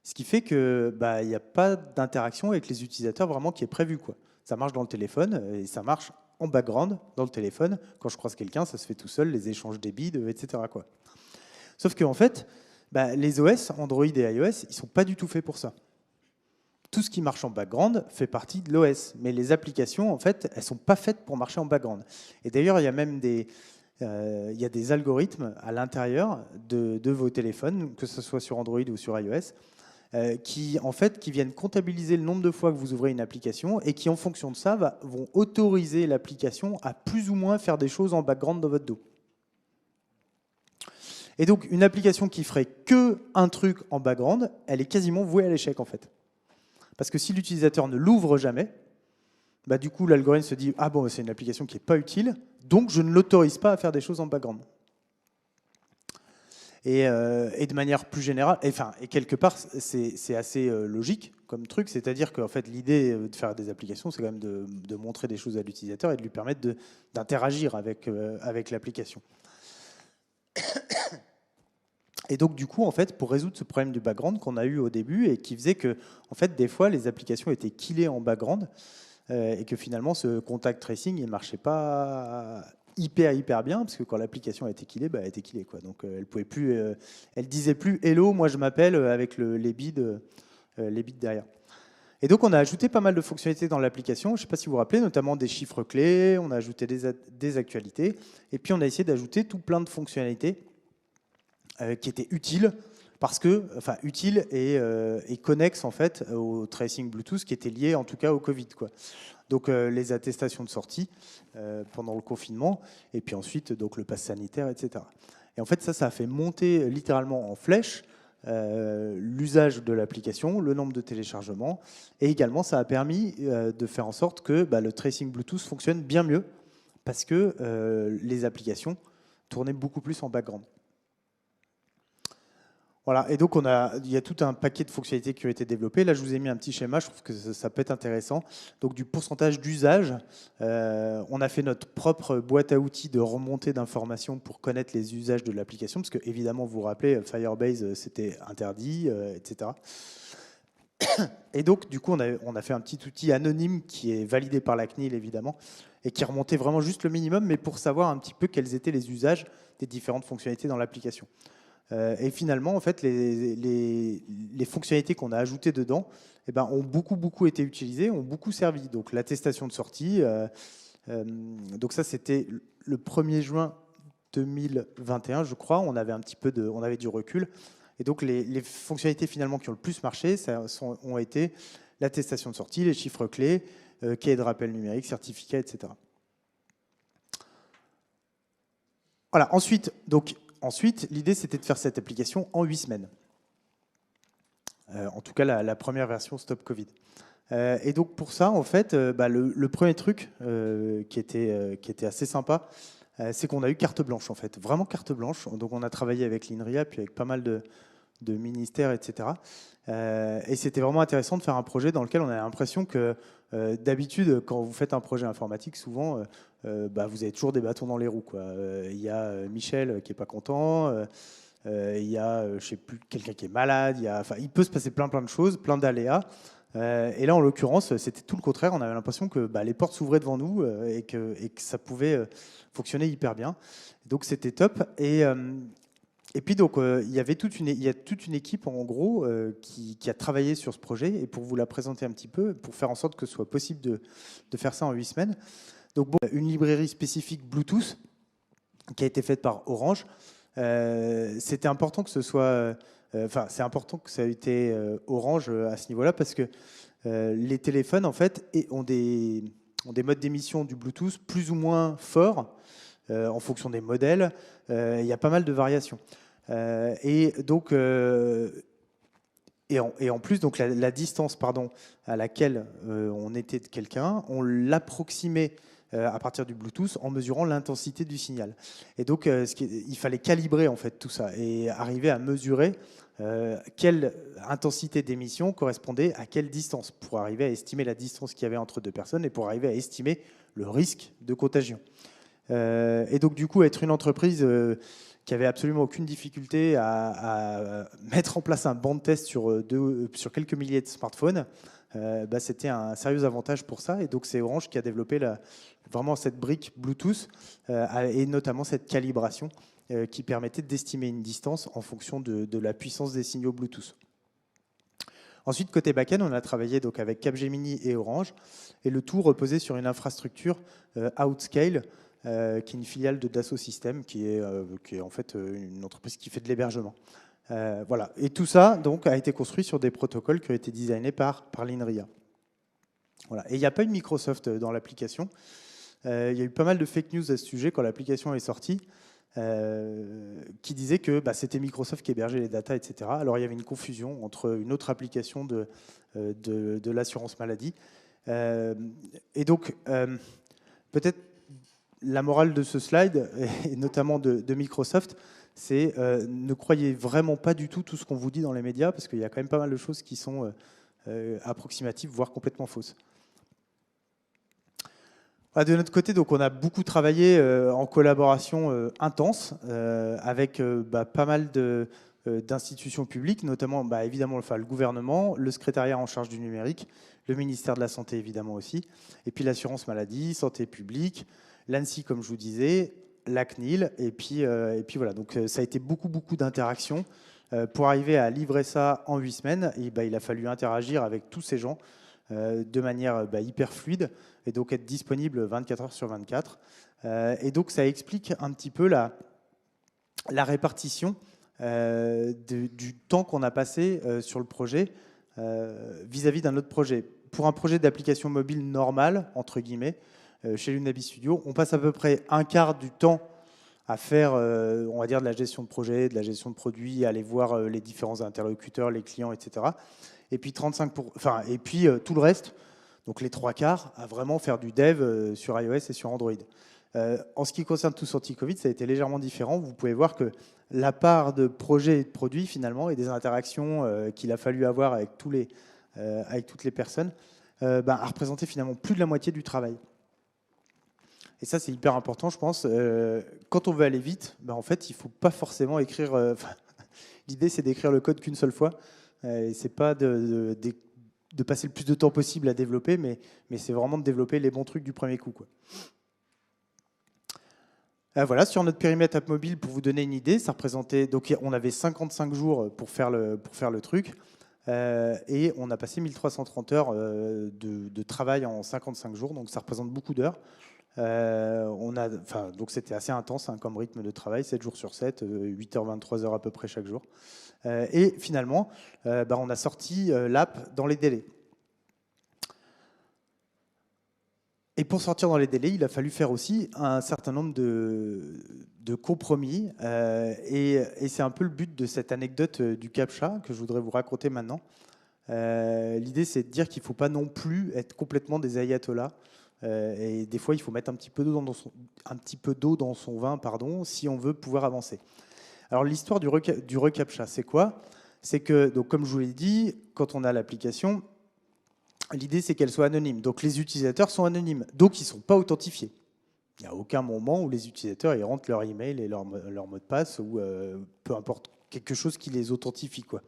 [SPEAKER 1] Ce qui fait qu'il n'y a pas d'interaction avec les utilisateurs vraiment qui est prévu, quoi. Ça marche dans le téléphone et ça marche en background dans le téléphone. Quand je croise quelqu'un, ça se fait tout seul, les échanges des bides, etc., quoi. Sauf qu'en fait, les OS, Android et iOS, ils ne sont pas du tout faits pour ça. Tout ce qui marche en background fait partie de l'OS. Mais les applications, en fait, elles ne sont pas faites pour marcher en background. Et d'ailleurs, il y a même des algorithmes à l'intérieur de vos téléphones, que ce soit sur Android ou sur iOS, qui viennent comptabiliser le nombre de fois que vous ouvrez une application et qui, en fonction de ça, vont autoriser l'application à plus ou moins faire des choses en background dans votre dos. Et donc, une application qui ferait que un truc en background, elle est quasiment vouée à l'échec, en fait. Parce que si l'utilisateur ne l'ouvre jamais, du coup, l'algorithme se dit « Ah bon, c'est une application qui n'est pas utile, donc je ne l'autorise pas à faire des choses en background. » Et de manière plus générale, et quelque part, c'est assez logique comme truc, c'est-à-dire qu'en fait, l'idée de faire des applications, c'est quand même de montrer des choses à l'utilisateur et de lui permettre d'interagir avec l'application. Et donc, du coup, en fait, pour résoudre ce problème du background qu'on a eu au début et qui faisait que, en fait, des fois, les applications étaient killées en background et que finalement, ce contact tracing, il ne marchait pas hyper bien parce que quand l'application a été killée, elle était killée, quoi. Donc, elle pouvait plus, elle disait plus « Hello, moi je m'appelle » avec les bits derrière. Et donc, on a ajouté pas mal de fonctionnalités dans l'application. Je ne sais pas si vous vous rappelez, notamment des chiffres clés, on a ajouté des actualités et puis on a essayé d'ajouter tout plein de fonctionnalités qui était utile utile et connexe en fait au tracing Bluetooth qui était lié en tout cas au Covid, quoi. Donc les attestations de sortie pendant le confinement et puis ensuite donc le pass sanitaire, etc. Et en fait ça a fait monter littéralement en flèche l'usage de l'application, le nombre de téléchargements et également ça a permis de faire en sorte que le tracing Bluetooth fonctionne bien mieux parce que les applications tournaient beaucoup plus en background. Voilà, et donc il y a tout un paquet de fonctionnalités qui ont été développées. Là, je vous ai mis un petit schéma, je trouve que ça peut être intéressant. Donc, du pourcentage d'usage, on a fait notre propre boîte à outils de remontée d'informations pour connaître les usages de l'application, parce que évidemment, vous vous rappelez, Firebase, c'était interdit, etc. Et donc, du coup, on a fait un petit outil anonyme qui est validé par la CNIL, évidemment, et qui remontait vraiment juste le minimum, mais pour savoir un petit peu quels étaient les usages des différentes fonctionnalités dans l'application. Et finalement, en fait, les fonctionnalités qu'on a ajoutées dedans ont beaucoup été utilisées, ont beaucoup servi. Donc l'attestation de sortie, donc ça c'était le 1er juin 2021, je crois. On avait on avait du recul. Et donc les fonctionnalités finalement qui ont le plus marché ont été l'attestation de sortie, les chiffres clés, cahier de rappel numérique, certificat, etc. Voilà, Ensuite, l'idée, c'était de faire cette application en 8 semaines. En tout cas, la première version Stop Covid. Et donc, pour ça, en fait, le premier truc qui était assez sympa, c'est qu'on a eu carte blanche, en fait. Vraiment carte blanche. Donc, on a travaillé avec l'INRIA, puis avec pas mal de ministères, etc. Et c'était vraiment intéressant de faire un projet dans lequel on a l'impression que d'habitude, quand vous faites un projet informatique, souvent, vous avez toujours des bâtons dans les roues, quoi. Il y a Michel qui n'est pas content, il y a, je sais plus, quelqu'un qui est malade, il peut se passer plein de choses, plein d'aléas. Et là, en l'occurrence, c'était tout le contraire. On avait l'impression que les portes s'ouvraient devant nous et que ça pouvait fonctionner hyper bien. Donc, c'était top. Et puis donc il y a toute une équipe en gros qui a travaillé sur ce projet et pour vous la présenter un petit peu, pour faire en sorte que ce soit possible de faire ça en 8 semaines. Donc une librairie spécifique Bluetooth qui a été faite par Orange. C'était important que ce soit, c'est important que ça ait été Orange à ce niveau-là parce que les téléphones en fait ont des modes d'émission du Bluetooth plus ou moins forts. En fonction des modèles, il y a pas mal de variations. Et en plus, donc la distance à laquelle on était de quelqu'un, on l'approximait à partir du Bluetooth en mesurant l'intensité du signal. Et donc, il fallait calibrer en fait tout ça et arriver à mesurer quelle intensité d'émission correspondait à quelle distance pour arriver à estimer la distance qu'il y avait entre deux personnes et pour arriver à estimer le risque de contagion. Et donc, du coup, être une entreprise qui avait absolument aucune difficulté à mettre en place un banc de test sur quelques milliers de smartphones, c'était un sérieux avantage pour ça. Et donc, c'est Orange qui a développé vraiment cette brique Bluetooth et notamment cette calibration qui permettait d'estimer une distance en fonction de la puissance des signaux Bluetooth. Ensuite, côté back-end, on a travaillé donc avec Capgemini et Orange, et le tout reposait sur une infrastructure Outscale, qui est une filiale de Dassault Systèmes, qui est en fait une entreprise qui fait de l'hébergement. Voilà. Et tout ça donc, a été construit sur des protocoles qui ont été designés par l'INRIA. Voilà. Et il n'y a pas eu de Microsoft dans l'application. Il y a eu pas mal de fake news à ce sujet quand l'application est sortie. Qui disait que c'était Microsoft qui hébergeait les datas, etc. Alors il y avait une confusion entre une autre application de l'assurance maladie. Et donc, peut-être la morale de ce slide, et notamment de Microsoft, c'est ne croyez vraiment pas du tout ce qu'on vous dit dans les médias, parce qu'il y a quand même pas mal de choses qui sont approximatives, voire complètement fausses. De notre côté, donc, on a beaucoup travaillé en collaboration intense avec pas mal d'institutions publiques, notamment évidemment le gouvernement, le secrétariat en charge du numérique, le ministère de la Santé évidemment aussi, et puis l'assurance maladie, santé publique, l'ANSSI comme je vous disais, la CNIL, et puis voilà. Donc ça a été beaucoup d'interactions. Pour arriver à livrer ça en 8 semaines, et, il a fallu interagir avec tous ces gens de manière hyper fluide, et donc être disponible 24 heures sur 24. Et donc ça explique un petit peu la répartition du temps qu'on a passé sur le projet vis-à-vis d'un autre projet. Pour un projet d'application mobile normal, entre guillemets, chez l'Unabi Studio, on passe à peu près un quart du temps à faire, on va dire, de la gestion de projet, de la gestion de produits, à aller voir les différents interlocuteurs, les clients, etc. Et puis, tout le reste, donc les 3/4, à vraiment faire du dev sur iOS et sur Android. En ce qui concerne Tous Anti-Covid, ça a été légèrement différent. Vous pouvez voir que la part de projets et de produits, finalement, et des interactions qu'il a fallu avoir avec toutes les personnes, a représenté finalement plus de la moitié du travail. Et ça, c'est hyper important, je pense. Quand on veut aller vite, en fait, il ne faut pas forcément écrire... L'idée, c'est d'écrire le code qu'une seule fois. Et c'est pas de passer le plus de temps possible à développer, mais c'est vraiment de développer les bons trucs du premier coup, quoi. Voilà, sur notre périmètre app mobile, pour vous donner une idée, ça représentait... Donc, on avait 55 jours pour faire le truc. Et on a passé 1330 heures de travail en 55 jours, donc ça représente beaucoup d'heures. Donc c'était assez intense comme rythme de travail, 7 jours sur 7, 8h, 23 heures à peu près chaque jour. Et finalement, on a sorti l'app dans les délais. Et pour sortir dans les délais, il a fallu faire aussi un certain nombre de compromis. Et c'est un peu le but de cette anecdote du CAPTCHA que je voudrais vous raconter maintenant. L'idée, c'est de dire qu'il ne faut pas non plus être complètement des ayatollahs. Et des fois, il faut mettre un petit peu d'eau dans son vin, si on veut pouvoir avancer. Alors, l'histoire du reCAPTCHA, c'est quoi? C'est que, donc, comme je vous l'ai dit, quand on a l'application, l'idée, c'est qu'elle soit anonyme. Donc, les utilisateurs sont anonymes. Donc, ils ne sont pas authentifiés. Il n'y a aucun moment où les utilisateurs ils rentrent leur email et leur mot de passe ou peu importe, quelque chose qui les authentifie, quoi.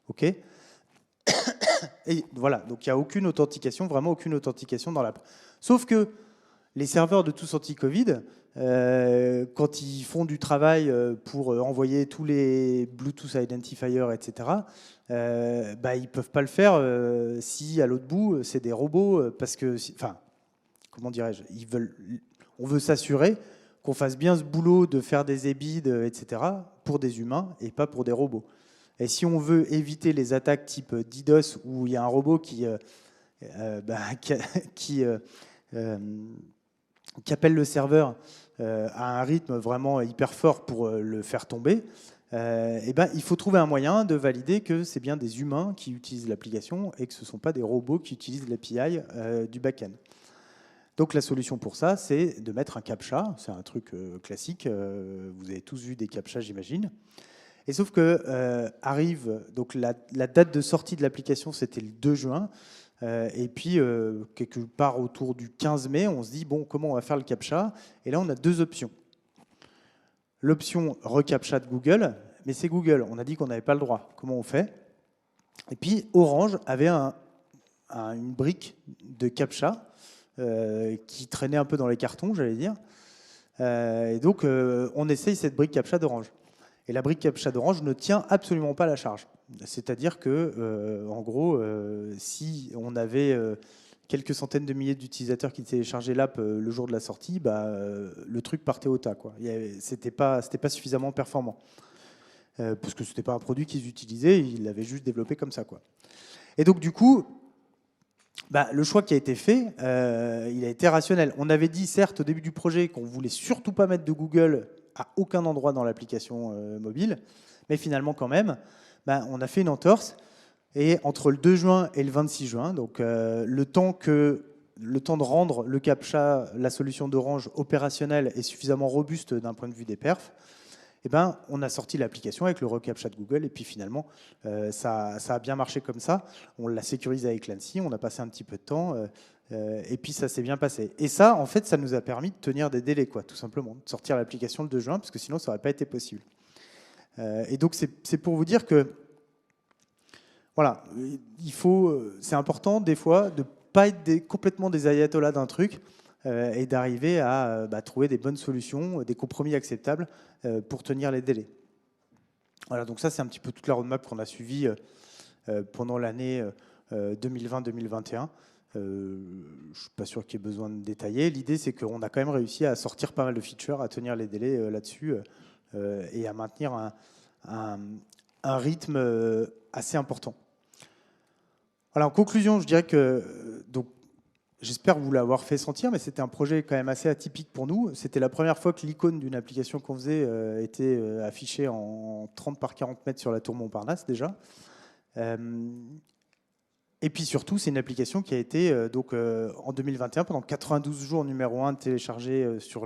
[SPEAKER 1] OK? Et voilà, donc il n'y a aucune authentification, vraiment aucune authentification dans l'app. Sauf que les serveurs de Tous Anti-Covid, quand ils font du travail pour envoyer tous les Bluetooth identifiers, etc., ils ne peuvent pas le faire si à l'autre bout, c'est des robots, parce que, comment dirais-je, on veut s'assurer qu'on fasse bien ce boulot de faire des EBID, etc., pour des humains et pas pour des robots. Et si on veut éviter les attaques type DDoS où il y a un robot qui appelle le serveur à un rythme vraiment hyper fort pour le faire tomber, il faut trouver un moyen de valider que c'est bien des humains qui utilisent l'application et que ce ne sont pas des robots qui utilisent l'API du back-end. Donc la solution pour ça, c'est de mettre un CAPTCHA. C'est un truc classique. Vous avez tous vu des CAPTCHA, j'imagine. Et sauf que arrive donc la date de sortie de l'application, c'était le 2 juin. Et puis, quelque part autour du 15 mai, on se dit, bon, comment on va faire le CAPTCHA? Et là, on a deux options. L'option reCAPTCHA de Google, mais c'est Google. On a dit qu'on n'avait pas le droit. Comment on fait? Et puis, Orange avait une brique de CAPTCHA qui traînait un peu dans les cartons, j'allais dire. Et donc, on essaye cette brique CAPTCHA d'Orange. Et la brique CAPTCHA d'Orange ne tient absolument pas la charge. C'est-à-dire que, en gros, si on avait quelques centaines de milliers d'utilisateurs qui téléchargeaient l'app le jour de la sortie, le truc partait au tas, quoi. C'était pas suffisamment performant. Parce que ce n'était pas un produit qu'ils utilisaient, ils l'avaient juste développé comme ça, quoi. Et donc, du coup, le choix qui a été fait, il a été rationnel. On avait dit, certes, au début du projet, qu'on ne voulait surtout pas mettre de Google à aucun endroit dans l'application mobile, mais finalement, quand même, on a fait une entorse. Et entre le 2 juin et le 26 juin, donc le temps de rendre le CAPTCHA, la solution d'Orange, opérationnelle et suffisamment robuste d'un point de vue des perfs, on a sorti l'application avec le reCAPTCHA de Google. Et puis finalement, ça a bien marché comme ça. On l'a sécurisé avec l'ANSSI, on a passé un petit peu de temps. Et puis ça s'est bien passé. Et ça, en fait, ça nous a permis de tenir des délais, quoi, tout simplement. De sortir l'application le 2 juin, parce que sinon, ça n'aurait pas été possible. Et donc, c'est pour vous dire que voilà, c'est important des fois de ne pas être complètement des ayatollahs d'un truc et d'arriver à trouver des bonnes solutions, des compromis acceptables pour tenir les délais. Voilà, donc ça c'est un petit peu toute la roadmap qu'on a suivie pendant l'année 2020-2021. Je ne suis pas sûr qu'il y ait besoin de détailler. L'idée c'est qu'on a quand même réussi à sortir pas mal de features, à tenir les délais là-dessus et à maintenir un rythme assez important. Voilà, en conclusion, je dirais que j'espère vous l'avoir fait sentir, mais c'était un projet quand même assez atypique pour nous. C'était la première fois que l'icône d'une application qu'on faisait était affichée en 30 par 40 mètres sur la tour Montparnasse déjà. Et puis surtout, c'est une application qui a été en 2021 pendant 92 jours numéro 1 téléchargée sur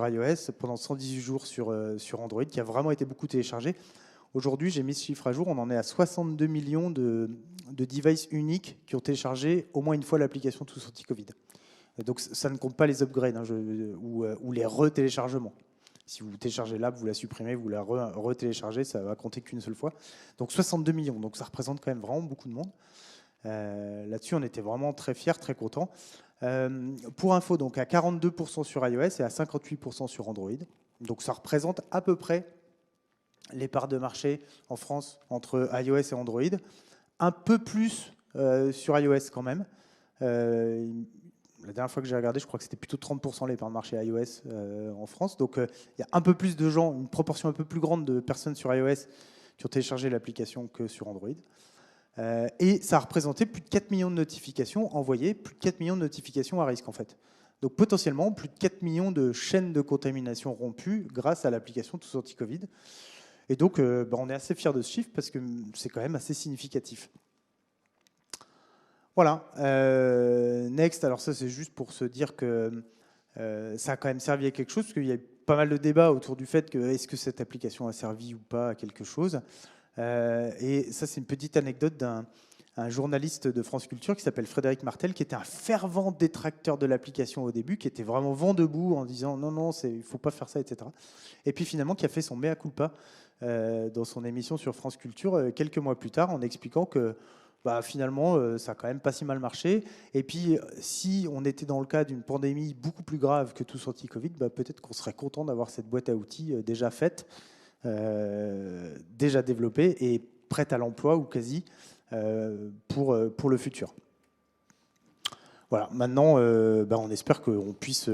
[SPEAKER 1] iOS, pendant 118 jours sur Android, qui a vraiment été beaucoup téléchargée. Aujourd'hui, j'ai mis ce chiffre à jour, on en est à 62 millions de devices uniques qui ont téléchargé au moins une fois l'application Tous Anti-Covid. Donc ça ne compte pas les upgrades ou les retéléchargements. Si vous téléchargez l'app, vous la supprimez, vous la retéléchargez, ça va compter qu'une seule fois. Donc 62 millions, donc ça représente quand même vraiment beaucoup de monde. Là-dessus, on était vraiment très fiers, très contents. Pour info, donc à 42% sur iOS et à 58% sur Android. Donc ça représente à peu près les parts de marché en France entre iOS et Android. Un peu plus sur iOS quand même. La dernière fois que j'ai regardé, je crois que c'était plutôt 30% les parts de marché iOS en France. Donc il y a un peu plus de gens, une proportion un peu plus grande de personnes sur iOS qui ont téléchargé l'application que sur Android. Et ça a représenté plus de 4 millions de notifications envoyées, plus de 4 millions de notifications à risque en fait. Donc potentiellement plus de 4 millions de chaînes de contamination rompues grâce à l'application Tous Anti-Covid. Et donc, on est assez fiers de ce chiffre parce que c'est quand même assez significatif. Voilà. Next, alors ça, c'est juste pour se dire que ça a quand même servi à quelque chose, parce qu'il y a eu pas mal de débats autour du fait que est-ce que cette application a servi ou pas à quelque chose. Et ça, c'est une petite anecdote d'un journaliste de France Culture qui s'appelle Frédéric Martel, qui était un fervent détracteur de l'application au début, qui était vraiment vent debout en disant non, il ne faut pas faire ça, etc. Et puis finalement, qui a fait son mea culpa dans son émission sur France Culture quelques mois plus tard en expliquant que finalement ça a quand même pas si mal marché. Et puis si on était dans le cas d'une pandémie beaucoup plus grave que Tous Anti-Covid, peut-être qu'on serait content d'avoir cette boîte à outils déjà faite, déjà développée et prête à l'emploi ou quasi pour le futur. Voilà, maintenant on espère qu'on puisse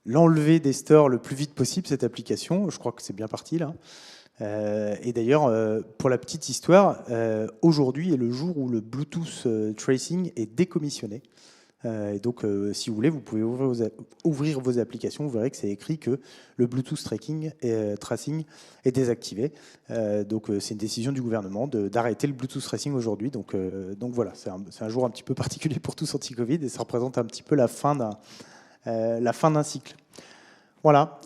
[SPEAKER 1] l'enlever des stores le plus vite possible, cette application. Je crois que c'est bien parti là. Et d'ailleurs, pour la petite histoire, aujourd'hui est le jour où le Bluetooth tracing est décommissionné. Et donc, si vous voulez, vous pouvez ouvrir vos applications. Vous verrez que c'est écrit que le Bluetooth tracing est désactivé. Donc, c'est une décision du gouvernement d'arrêter le Bluetooth tracing aujourd'hui. Donc voilà, c'est un jour un petit peu particulier pour Tous Anti-Covid et ça représente un petit peu la fin d'un cycle. Voilà.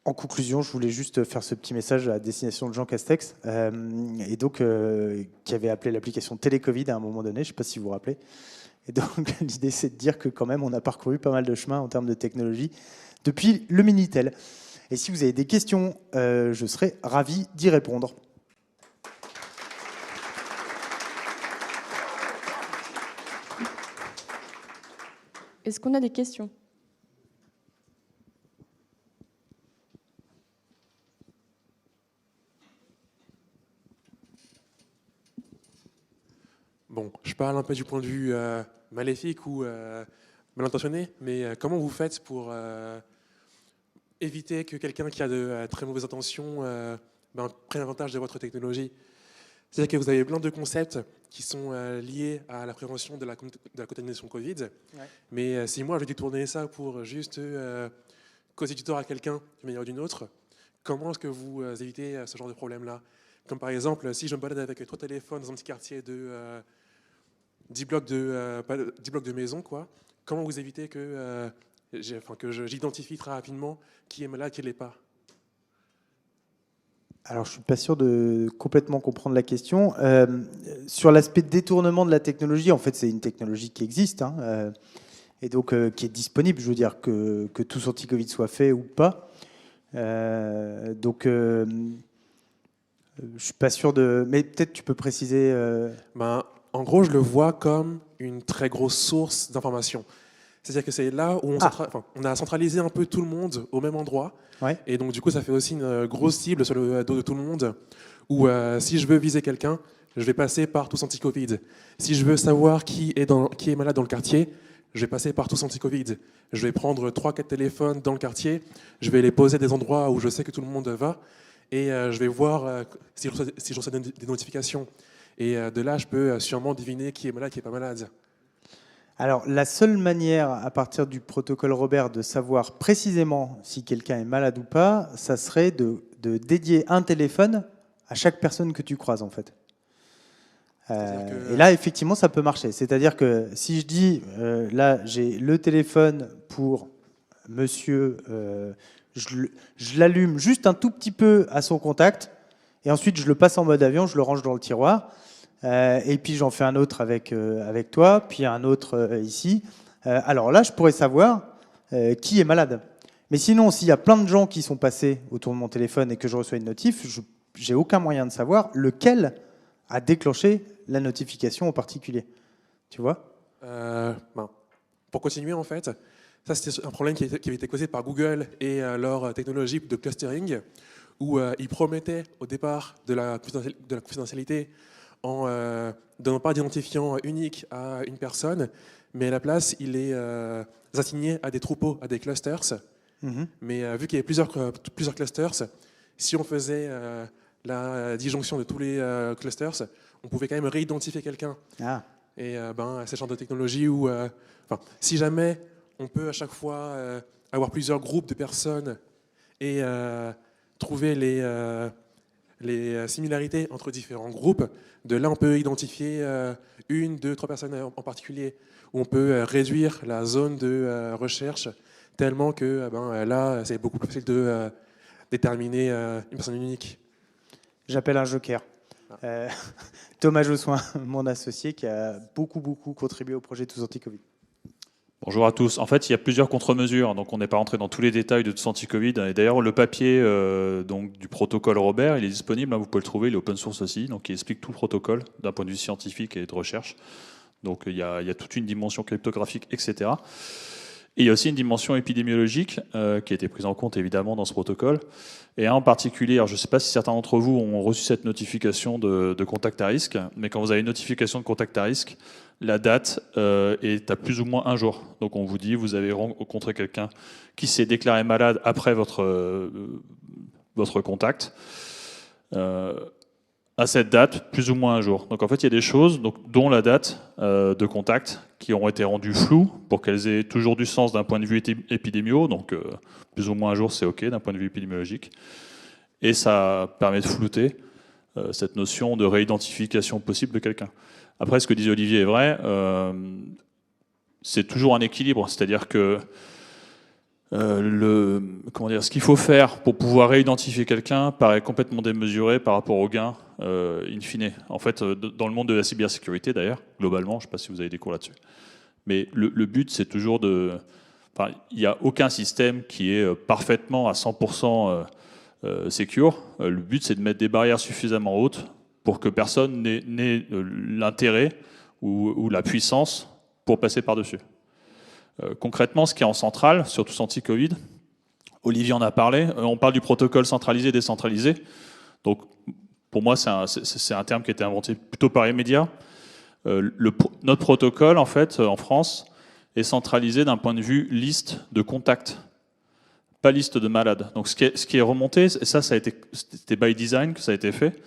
[SPEAKER 1] En conclusion, je voulais juste faire ce petit message à destination de Jean Castex, et donc, qui avait appelé l'application Télécovid à un moment donné, je ne sais pas si vous vous rappelez. Et donc, l'idée, c'est de dire que quand même, on a parcouru pas mal de chemin en termes de technologie depuis le Minitel. Et si vous avez des questions, je serai ravi d'y répondre.
[SPEAKER 2] Est-ce qu'on a des questions?
[SPEAKER 3] Bon, je parle un peu du point de vue maléfique ou mal intentionné, mais comment vous faites pour éviter que quelqu'un qui a de très mauvaises intentions prenne avantage de votre technologie? C'est-à-dire que vous avez plein de concepts qui sont liés à la prévention de la contamination Covid, mais si moi je détournais ça pour juste causer du tort à quelqu'un d'une manière ou d'une autre, comment est-ce que vous évitez ce genre de problème-là? Comme par exemple, si je me balade avec 3 téléphones dans un petit quartier de 10 blocs de maison, quoi, comment vous évitez que j'identifie très rapidement qui est malade, qui ne l'est pas?
[SPEAKER 1] Alors, je ne suis pas sûr de complètement comprendre la question. Sur l'aspect détournement de la technologie, en fait, c'est une technologie qui existe, hein, et donc qui est disponible, je veux dire, que tous anti-Covid soit fait ou pas. Je ne suis pas sûr de... Mais peut-être tu peux préciser...
[SPEAKER 3] En gros, je le vois comme une très grosse source d'information. C'est-à-dire que c'est là où on a centralisé un peu tout le monde au même endroit.
[SPEAKER 1] Ouais.
[SPEAKER 3] Et donc, du coup, ça fait aussi une grosse cible sur le dos de tout le monde. Où si je veux viser quelqu'un, je vais passer par tous anti-Covid. Si je veux savoir qui est malade dans le quartier, je vais passer par tous anti-Covid. Je vais prendre 3-4 téléphones dans le quartier, je vais les poser à des endroits où je sais que tout le monde va, et je vais voir si je reçois des notifications. Et de là, je peux sûrement deviner qui est malade, qui n'est pas malade.
[SPEAKER 1] Alors, la seule manière, à partir du protocole Robert, de savoir précisément si quelqu'un est malade ou pas, ça serait de dédier un téléphone à chaque personne que tu croises, en fait. Et là, effectivement, ça peut marcher. C'est-à-dire que si je dis, là, j'ai le téléphone pour monsieur, je l'allume juste un tout petit peu à son contact, et ensuite, je le passe en mode avion, je le range dans le tiroir. Et puis j'en fais un autre avec toi, puis un autre ici. Alors là, je pourrais savoir qui est malade. Mais sinon, s'il y a plein de gens qui sont passés autour de mon téléphone et que je reçois une notif, j'ai aucun moyen de savoir lequel a déclenché la notification en particulier. Tu vois ?
[SPEAKER 3] Pour continuer, en fait, ça c'était un problème qui avait été causé par Google et leur technologie de clustering, où ils promettaient au départ de la confidentialité en ne donnant pas d'identifiant unique à une personne, mais à la place, il est assigné à des troupeaux, à des clusters. Mais vu qu'il y avait plusieurs clusters, si on faisait la disjonction de tous les clusters, on pouvait quand même réidentifier quelqu'un. Et c'est ce genre de technologie où, si jamais on peut à chaque fois avoir plusieurs groupes de personnes et trouver les similarités entre différents groupes, de là on peut identifier 1, 2, 3 personnes en particulier, où on peut réduire la zone de recherche tellement que là c'est beaucoup plus facile de déterminer une personne unique.
[SPEAKER 1] J'appelle un joker. Thomas Jossoin, mon associé, qui a beaucoup contribué au projet Tous Anti-Covid.
[SPEAKER 4] Bonjour à tous. En fait, il y a plusieurs contre-mesures, donc on n'est pas rentré dans tous les détails de Tous Anti-Covid. Et d'ailleurs, le papier donc, du protocole Robert, il est disponible, vous pouvez le trouver, il est open source aussi, donc il explique tout le protocole d'un point de vue scientifique et de recherche. Donc il y a toute une dimension cryptographique, etc. Et il y a aussi une dimension épidémiologique qui a été prise en compte évidemment dans ce protocole. Et en particulier, alors je ne sais pas si certains d'entre vous ont reçu cette notification de contact à risque, mais quand vous avez une notification de contact à risque, la date est à plus ou moins 1 jour. Donc on vous dit, vous avez rencontré quelqu'un qui s'est déclaré malade après votre contact. À cette date, plus ou moins 1 jour. Donc en fait, il y a des choses, dont la date de contact, qui ont été rendues floues pour qu'elles aient toujours du sens d'un point de vue épidémiologique. Donc plus ou moins 1 jour, c'est OK d'un point de vue épidémiologique. Et ça permet de flouter cette notion de réidentification possible de quelqu'un. Après, ce que disait Olivier est vrai, c'est toujours un équilibre. C'est-à-dire que ce qu'il faut faire pour pouvoir réidentifier quelqu'un paraît complètement démesuré par rapport au gain in fine. En fait, dans le monde de la cybersécurité d'ailleurs, globalement, je ne sais pas si vous avez des cours là-dessus, mais le but c'est toujours il n'y a aucun système qui est parfaitement à 100% secure. Le but c'est de mettre des barrières suffisamment hautes pour que personne n'ait l'intérêt ou la puissance pour passer par-dessus. Concrètement, ce qui est en centrale, surtout anti-Covid, Olivier en a parlé, on parle du protocole centralisé, décentralisé. Donc, pour moi, c'est un terme qui a été inventé plutôt par les médias. Notre protocole, en fait, en France, est centralisé d'un point de vue liste de contacts, pas liste de malades. Donc, ce qui est remonté, et ça a été, c'était by design que ça a été fait,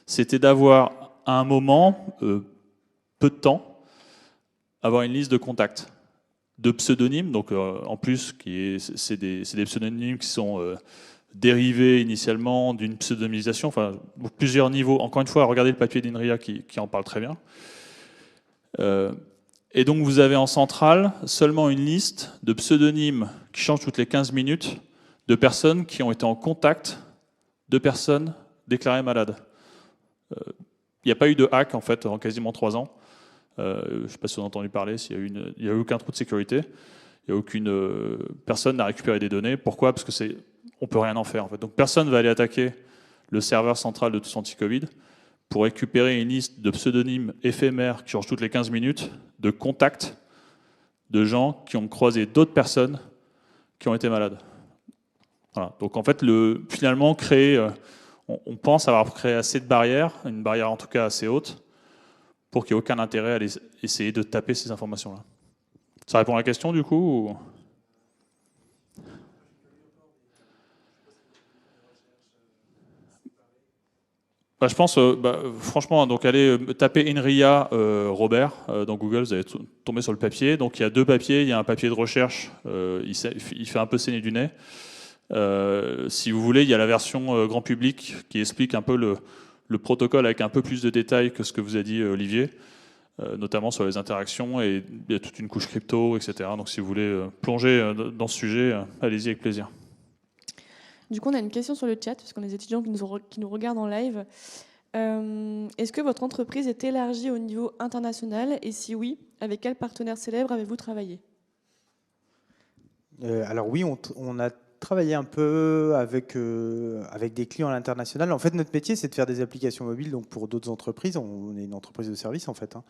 [SPEAKER 4] c'était d'avoir à un moment, peu de temps, avoir une liste de contacts, de pseudonymes, donc en plus, c'est des pseudonymes qui sont dérivés initialement d'une pseudonymisation, enfin plusieurs niveaux. Encore une fois, regardez le papier d'INRIA qui en parle très bien. Et donc vous avez en centrale seulement une liste de pseudonymes qui changent toutes les 15 minutes de personnes qui ont été en contact de personnes déclarées malades. Il n'y a pas eu de hack en fait en quasiment 3 ans. Je ne sais pas si vous avez entendu parler, il n'y a eu aucun trou de sécurité. Il n'y a aucune personne n'a récupéré des données. Pourquoi? Parce que on ne peut rien en faire en fait. Donc personne ne va aller attaquer le serveur central de Tous Anti-Covid pour récupérer une liste de pseudonymes éphémères qui changent toutes les 15 minutes, de contacts de gens qui ont croisé d'autres personnes qui ont été malades. Voilà. Donc en fait, finalement, on pense avoir créé assez de barrières, une barrière en tout cas assez haute, pour qu'il n'y ait aucun intérêt à essayer de taper ces informations-là. Ça répond à la question du coup ou... Je pense, franchement, donc allez taper INRIA Robert dans Google, vous allez tomber sur le papier. Donc il y a 2 papiers, il y a un papier de recherche, il fait un peu saigner du nez. Si vous voulez, il y a la version grand public qui explique un peu le protocole avec un peu plus de détails que ce que vous a dit Olivier, notamment sur les interactions, et il y a toute une couche crypto, etc. Donc si vous voulez plonger dans ce sujet, allez-y avec plaisir.
[SPEAKER 2] Du coup, on a une question sur le chat, parce qu'on a des étudiants qui nous regardent en live. Est-ce que votre entreprise est élargie au niveau international? Et si oui, avec quel partenaire célèbre avez-vous travaillé?
[SPEAKER 1] Alors oui, on a travaillé un peu avec des clients à l'international. En fait, notre métier, c'est de faire des applications mobiles donc pour d'autres entreprises. On est une entreprise de service, en fait. Hein.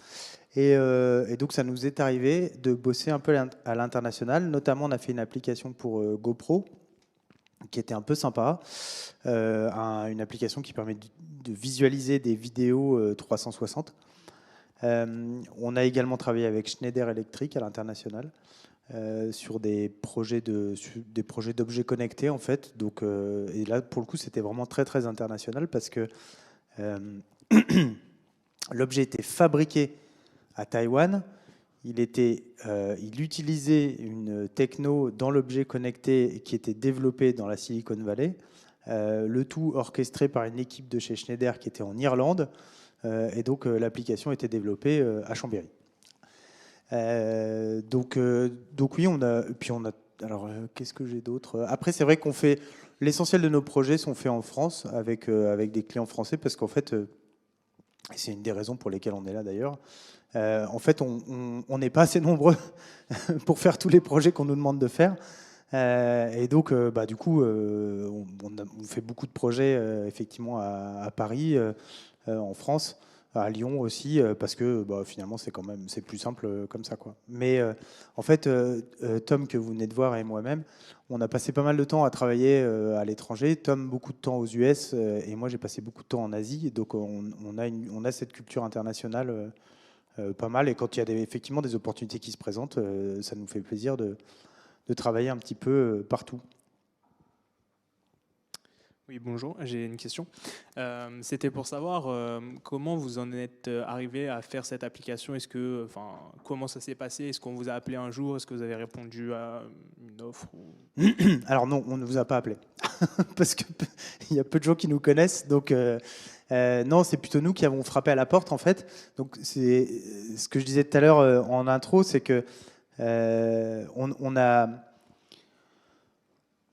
[SPEAKER 1] Et donc, ça nous est arrivé de bosser un peu à l'international. Notamment, on a fait une application pour GoPro, qui était un peu sympa. Une application qui permet de visualiser des vidéos 360. On a également travaillé avec Schneider Electric à l'international. Sur des projets d'objets connectés en fait. Donc, et là pour le coup c'était vraiment très très international parce que l'objet était fabriqué à Taïwan, il utilisait une techno dans l'objet connecté qui était développée dans la Silicon Valley, le tout orchestré par une équipe de chez Schneider qui était en Irlande, et donc l'application était développée à Chambéry. Donc oui, alors qu'est-ce que j'ai d'autre? Après, c'est vrai qu'on fait l'essentiel de nos projets sont faits en France avec des clients français parce qu'en fait, c'est une des raisons pour lesquelles on est là d'ailleurs. En fait, on n'est pas assez nombreux pour faire tous les projets qu'on nous demande de faire. Et donc, du coup, on fait beaucoup de projets effectivement à Paris, en France. À Lyon aussi, parce que finalement c'est plus simple comme ça, quoi. Mais en fait, Tom que vous venez de voir et moi-même, on a passé pas mal de temps à travailler à l'étranger. Tom beaucoup de temps aux US et moi j'ai passé beaucoup de temps en Asie. Donc on a cette culture internationale pas mal. Et quand il y a effectivement des opportunités qui se présentent, ça nous fait plaisir de travailler un petit peu partout.
[SPEAKER 5] Oui, bonjour, j'ai une question. C'était pour savoir comment vous en êtes arrivé à faire cette application. Comment ça s'est passé? Est-ce qu'on vous a appelé un jour? Est-ce que vous avez répondu à une offre
[SPEAKER 1] Alors non, on ne vous a pas appelé. Parce qu'il y a peu de gens qui nous connaissent. Donc non, c'est plutôt nous qui avons frappé à la porte, en fait. Donc c'est ce que je disais tout à l'heure en intro, c'est que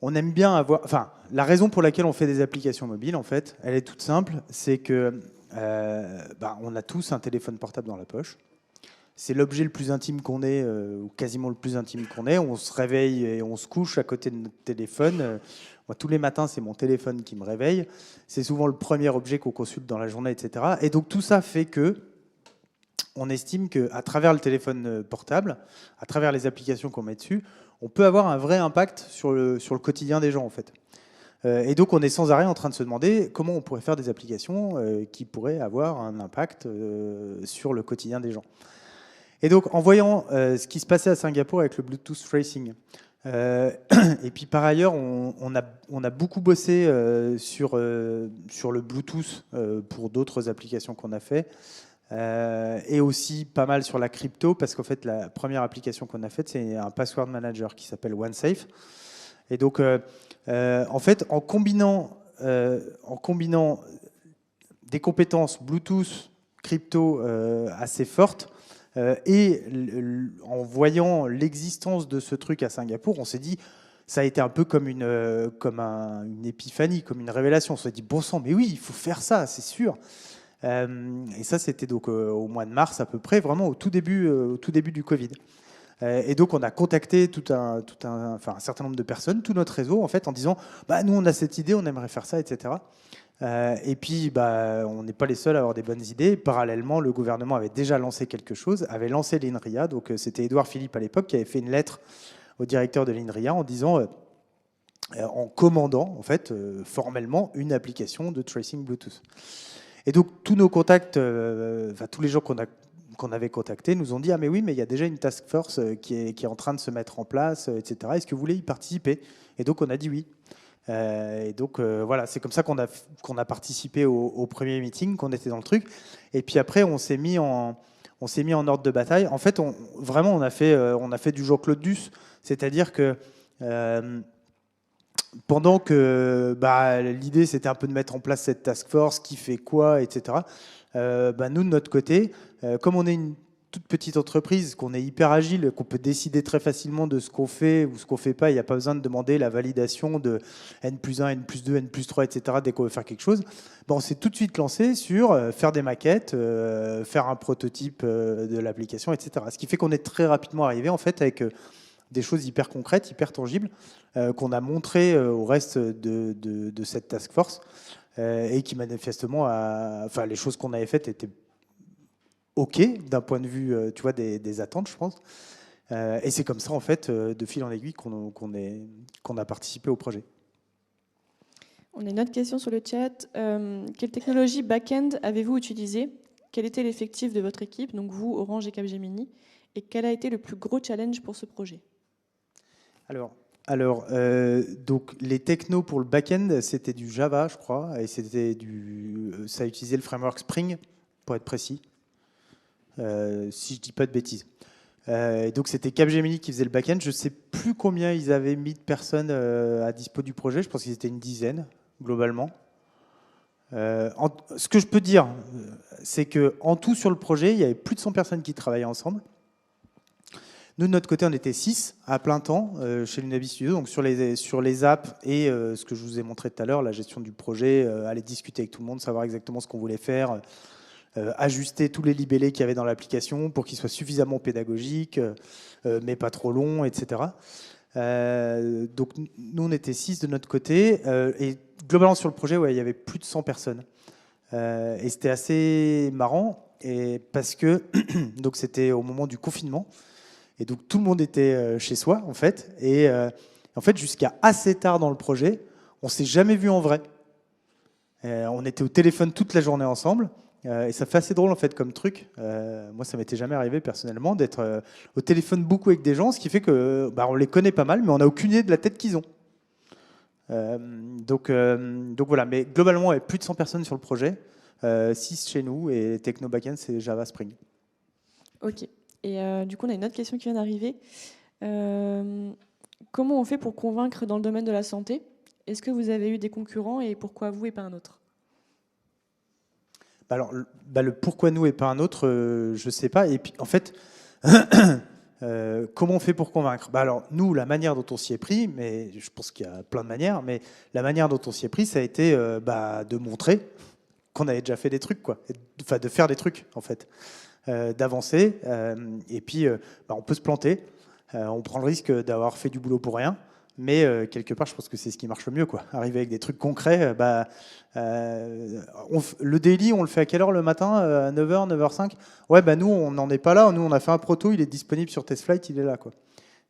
[SPEAKER 1] on aime bien avoir... Enfin, la raison pour laquelle on fait des applications mobiles, en fait, elle est toute simple, c'est que on a tous un téléphone portable dans la poche. C'est l'objet le plus intime qu'on ait, ou quasiment le plus intime qu'on ait. On se réveille et on se couche à côté de notre téléphone. Moi, tous les matins, c'est mon téléphone qui me réveille. C'est souvent le premier objet qu'on consulte dans la journée, etc. Et donc, tout ça fait que on estime qu'à travers le téléphone portable, à travers les applications qu'on met dessus, on peut avoir un vrai impact sur le quotidien des gens, en fait. Et donc, on est sans arrêt en train de se demander comment on pourrait faire des applications qui pourraient avoir un impact sur le quotidien des gens. Et donc, en voyant ce qui se passait à Singapour avec le Bluetooth Tracing, et puis par ailleurs, on a beaucoup bossé sur le Bluetooth pour d'autres applications qu'on a fait, et aussi pas mal sur la crypto, parce qu'en fait, la première application qu'on a faite, c'est un password manager qui s'appelle OneSafe. Et donc, en fait, en combinant des compétences Bluetooth, crypto assez fortes, et en voyant l'existence de ce truc à Singapour, on s'est dit, ça a été un peu comme une épiphanie, comme une révélation. On s'est dit, bon sang, mais oui, il faut faire ça, c'est sûr. Et ça, c'était donc au mois de mars à peu près, vraiment au tout début du Covid. Et donc, on a contacté un certain nombre de personnes, tout notre réseau, en fait, en disant, bah, nous, on a cette idée, on aimerait faire ça, etc. Et puis, bah, on n'est pas les seuls à avoir des bonnes idées. Parallèlement, le gouvernement avait déjà lancé quelque chose, avait lancé l'INRIA. Donc, c'était Édouard Philippe à l'époque qui avait fait une lettre au directeur de l'INRIA en disant, en commandant, en fait, formellement, une application de tracing Bluetooth. Et donc, tous nos contacts, tous les gens qu'on avait contactés nous ont dit « Ah mais oui, mais il y a déjà une task force qui est en train de se mettre en place, etc. Est-ce que vous voulez y participer ?» Et donc, on a dit oui. Et donc, voilà, c'est comme ça qu'on a participé au premier meeting, qu'on était dans le truc. Et puis après, on s'est mis en ordre de bataille. En fait, on a fait du Jean-Claude Duss. C'est-à-dire que pendant que l'idée, c'était un peu de mettre en place cette task force, qui fait quoi, etc. Nous, de notre côté, comme on est une toute petite entreprise, qu'on est hyper agile, qu'on peut décider très facilement de ce qu'on fait ou ce qu'on ne fait pas, il n'y a pas besoin de demander la validation de N+1, N+2, N+3, etc. dès qu'on veut faire quelque chose, on s'est tout de suite lancé sur faire des maquettes, faire un prototype de l'application, etc. Ce qui fait qu'on est très rapidement arrivé en fait, avec des choses hyper concrètes, hyper tangibles, qu'on a montré au reste de cette task force, et qui manifestement, les choses qu'on avait faites étaient OK d'un point de vue, tu vois, des attentes, je pense. Et c'est comme ça, en fait, de fil en aiguille, qu'on a participé au projet.
[SPEAKER 2] On a une autre question sur le chat. Quelle technologie back-end avez-vous utilisée? Quel était l'effectif de votre équipe, donc vous, Orange et Capgemini? Et quel a été le plus gros challenge pour ce projet?
[SPEAKER 1] Alors, donc les technos pour le back-end, c'était du Java, je crois, et ça utilisait le framework Spring, pour être précis. Si je dis pas de bêtises. Donc c'était Capgemini qui faisait le back-end. Je sais plus combien ils avaient mis de personnes à dispo du projet. Je pense qu'ils étaient une dizaine globalement. Ce que je peux dire, c'est que en tout sur le projet, il y avait plus de 100 personnes qui travaillaient ensemble. Nous de notre côté, on était 6 à plein temps chez l'Unabi Studio, donc sur les apps et ce que je vous ai montré tout à l'heure, la gestion du projet, aller discuter avec tout le monde, savoir exactement ce qu'on voulait faire. Ajuster tous les libellés qu'il y avait dans l'application pour qu'ils soient suffisamment pédagogiques, mais pas trop longs, etc. Donc nous, on était 6 de notre côté. Et globalement, sur le projet, il y avait plus de 100 personnes. Et c'était assez marrant, parce que donc c'était au moment du confinement. Et donc tout le monde était chez soi, en fait. Et en fait, jusqu'à assez tard dans le projet, on ne s'est jamais vu en vrai. On était au téléphone toute la journée ensemble. Et ça fait assez drôle en fait comme truc. Moi, ça m'était jamais arrivé personnellement d'être au téléphone beaucoup avec des gens, ce qui fait que on les connaît pas mal, mais on n'a aucune idée de la tête qu'ils ont. Donc voilà. Mais globalement, il y avait plus de 100 personnes sur le projet, 6 chez nous, et Techno Backend, c'est Java Spring.
[SPEAKER 2] Ok. Et du coup, on a une autre question qui vient d'arriver. Comment on fait pour convaincre dans le domaine de la santé? Est-ce que vous avez eu des concurrents et pourquoi vous et pas un autre?
[SPEAKER 1] Alors, le pourquoi nous et pas un autre, je ne sais pas. Et puis, en fait, comment on fait pour convaincre? Alors, nous, la manière dont on s'y est pris, mais je pense qu'il y a plein de manières, mais la manière dont on s'y est pris, ça a été de montrer qu'on avait déjà fait des trucs, quoi. Enfin, de faire des trucs, en fait. D'avancer. Et puis, on peut se planter. On prend le risque d'avoir fait du boulot pour rien. Mais quelque part, je pense que c'est ce qui marche le mieux, quoi. Arriver avec des trucs concrets. Le daily, on le fait à quelle heure le matin? À 9h, 9h05? Ouais, nous, on n'en est pas là. Nous, on a fait un proto, il est disponible sur TestFlight, il est là, quoi.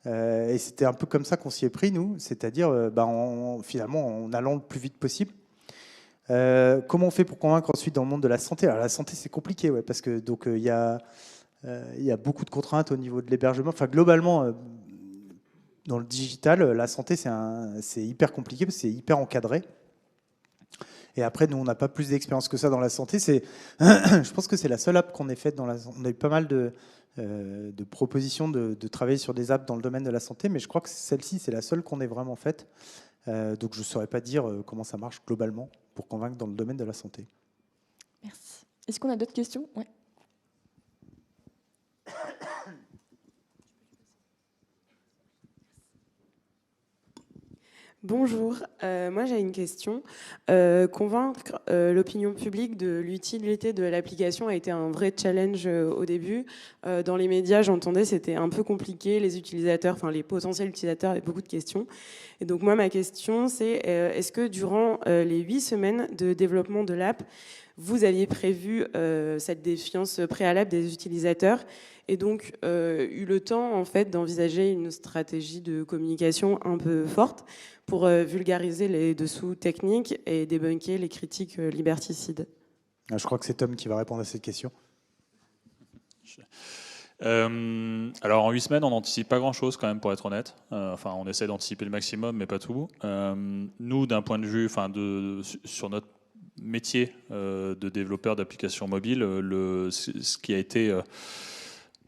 [SPEAKER 1] Et c'était un peu comme ça qu'on s'y est pris, nous. C'est-à-dire, finalement, en allant le plus vite possible. Comment on fait pour convaincre ensuite dans le monde de la santé? Alors, la santé, c'est compliqué, ouais, parce que donc il y a beaucoup de contraintes au niveau de l'hébergement. Enfin, globalement, dans le digital, la santé, c'est hyper compliqué parce que c'est hyper encadré. Et après, nous, on n'a pas plus d'expérience que ça dans la santé. Je pense que c'est la seule app qu'on ait faite. On a eu pas mal de propositions de travailler sur des apps dans le domaine de la santé, mais je crois que celle-ci, c'est la seule qu'on ait vraiment faite. Donc, je ne saurais pas dire comment ça marche globalement pour convaincre dans le domaine de la santé.
[SPEAKER 2] Merci. Est-ce qu'on a d'autres questions? Ouais.
[SPEAKER 6] Bonjour, moi j'ai une question. Convaincre l'opinion publique de l'utilité de l'application a été un vrai challenge au début. Dans les médias, j'entendais c'était un peu compliqué, les utilisateurs, enfin les potentiels utilisateurs avaient beaucoup de questions. Et donc moi ma question c'est est-ce que durant les 8 semaines de développement de l'app, vous aviez prévu cette défiance préalable des utilisateurs et donc eu le temps en fait d'envisager une stratégie de communication un peu forte pour vulgariser les dessous techniques et débunker les critiques liberticides?
[SPEAKER 1] Je crois que c'est Tom qui va répondre à cette question.
[SPEAKER 4] Alors en 8 semaines, on n'anticipe pas grand-chose quand même, pour être honnête. On essaie d'anticiper le maximum, mais pas tout. Nous, d'un point de vue, sur notre métier de développeur d'applications mobiles, ce qui a été...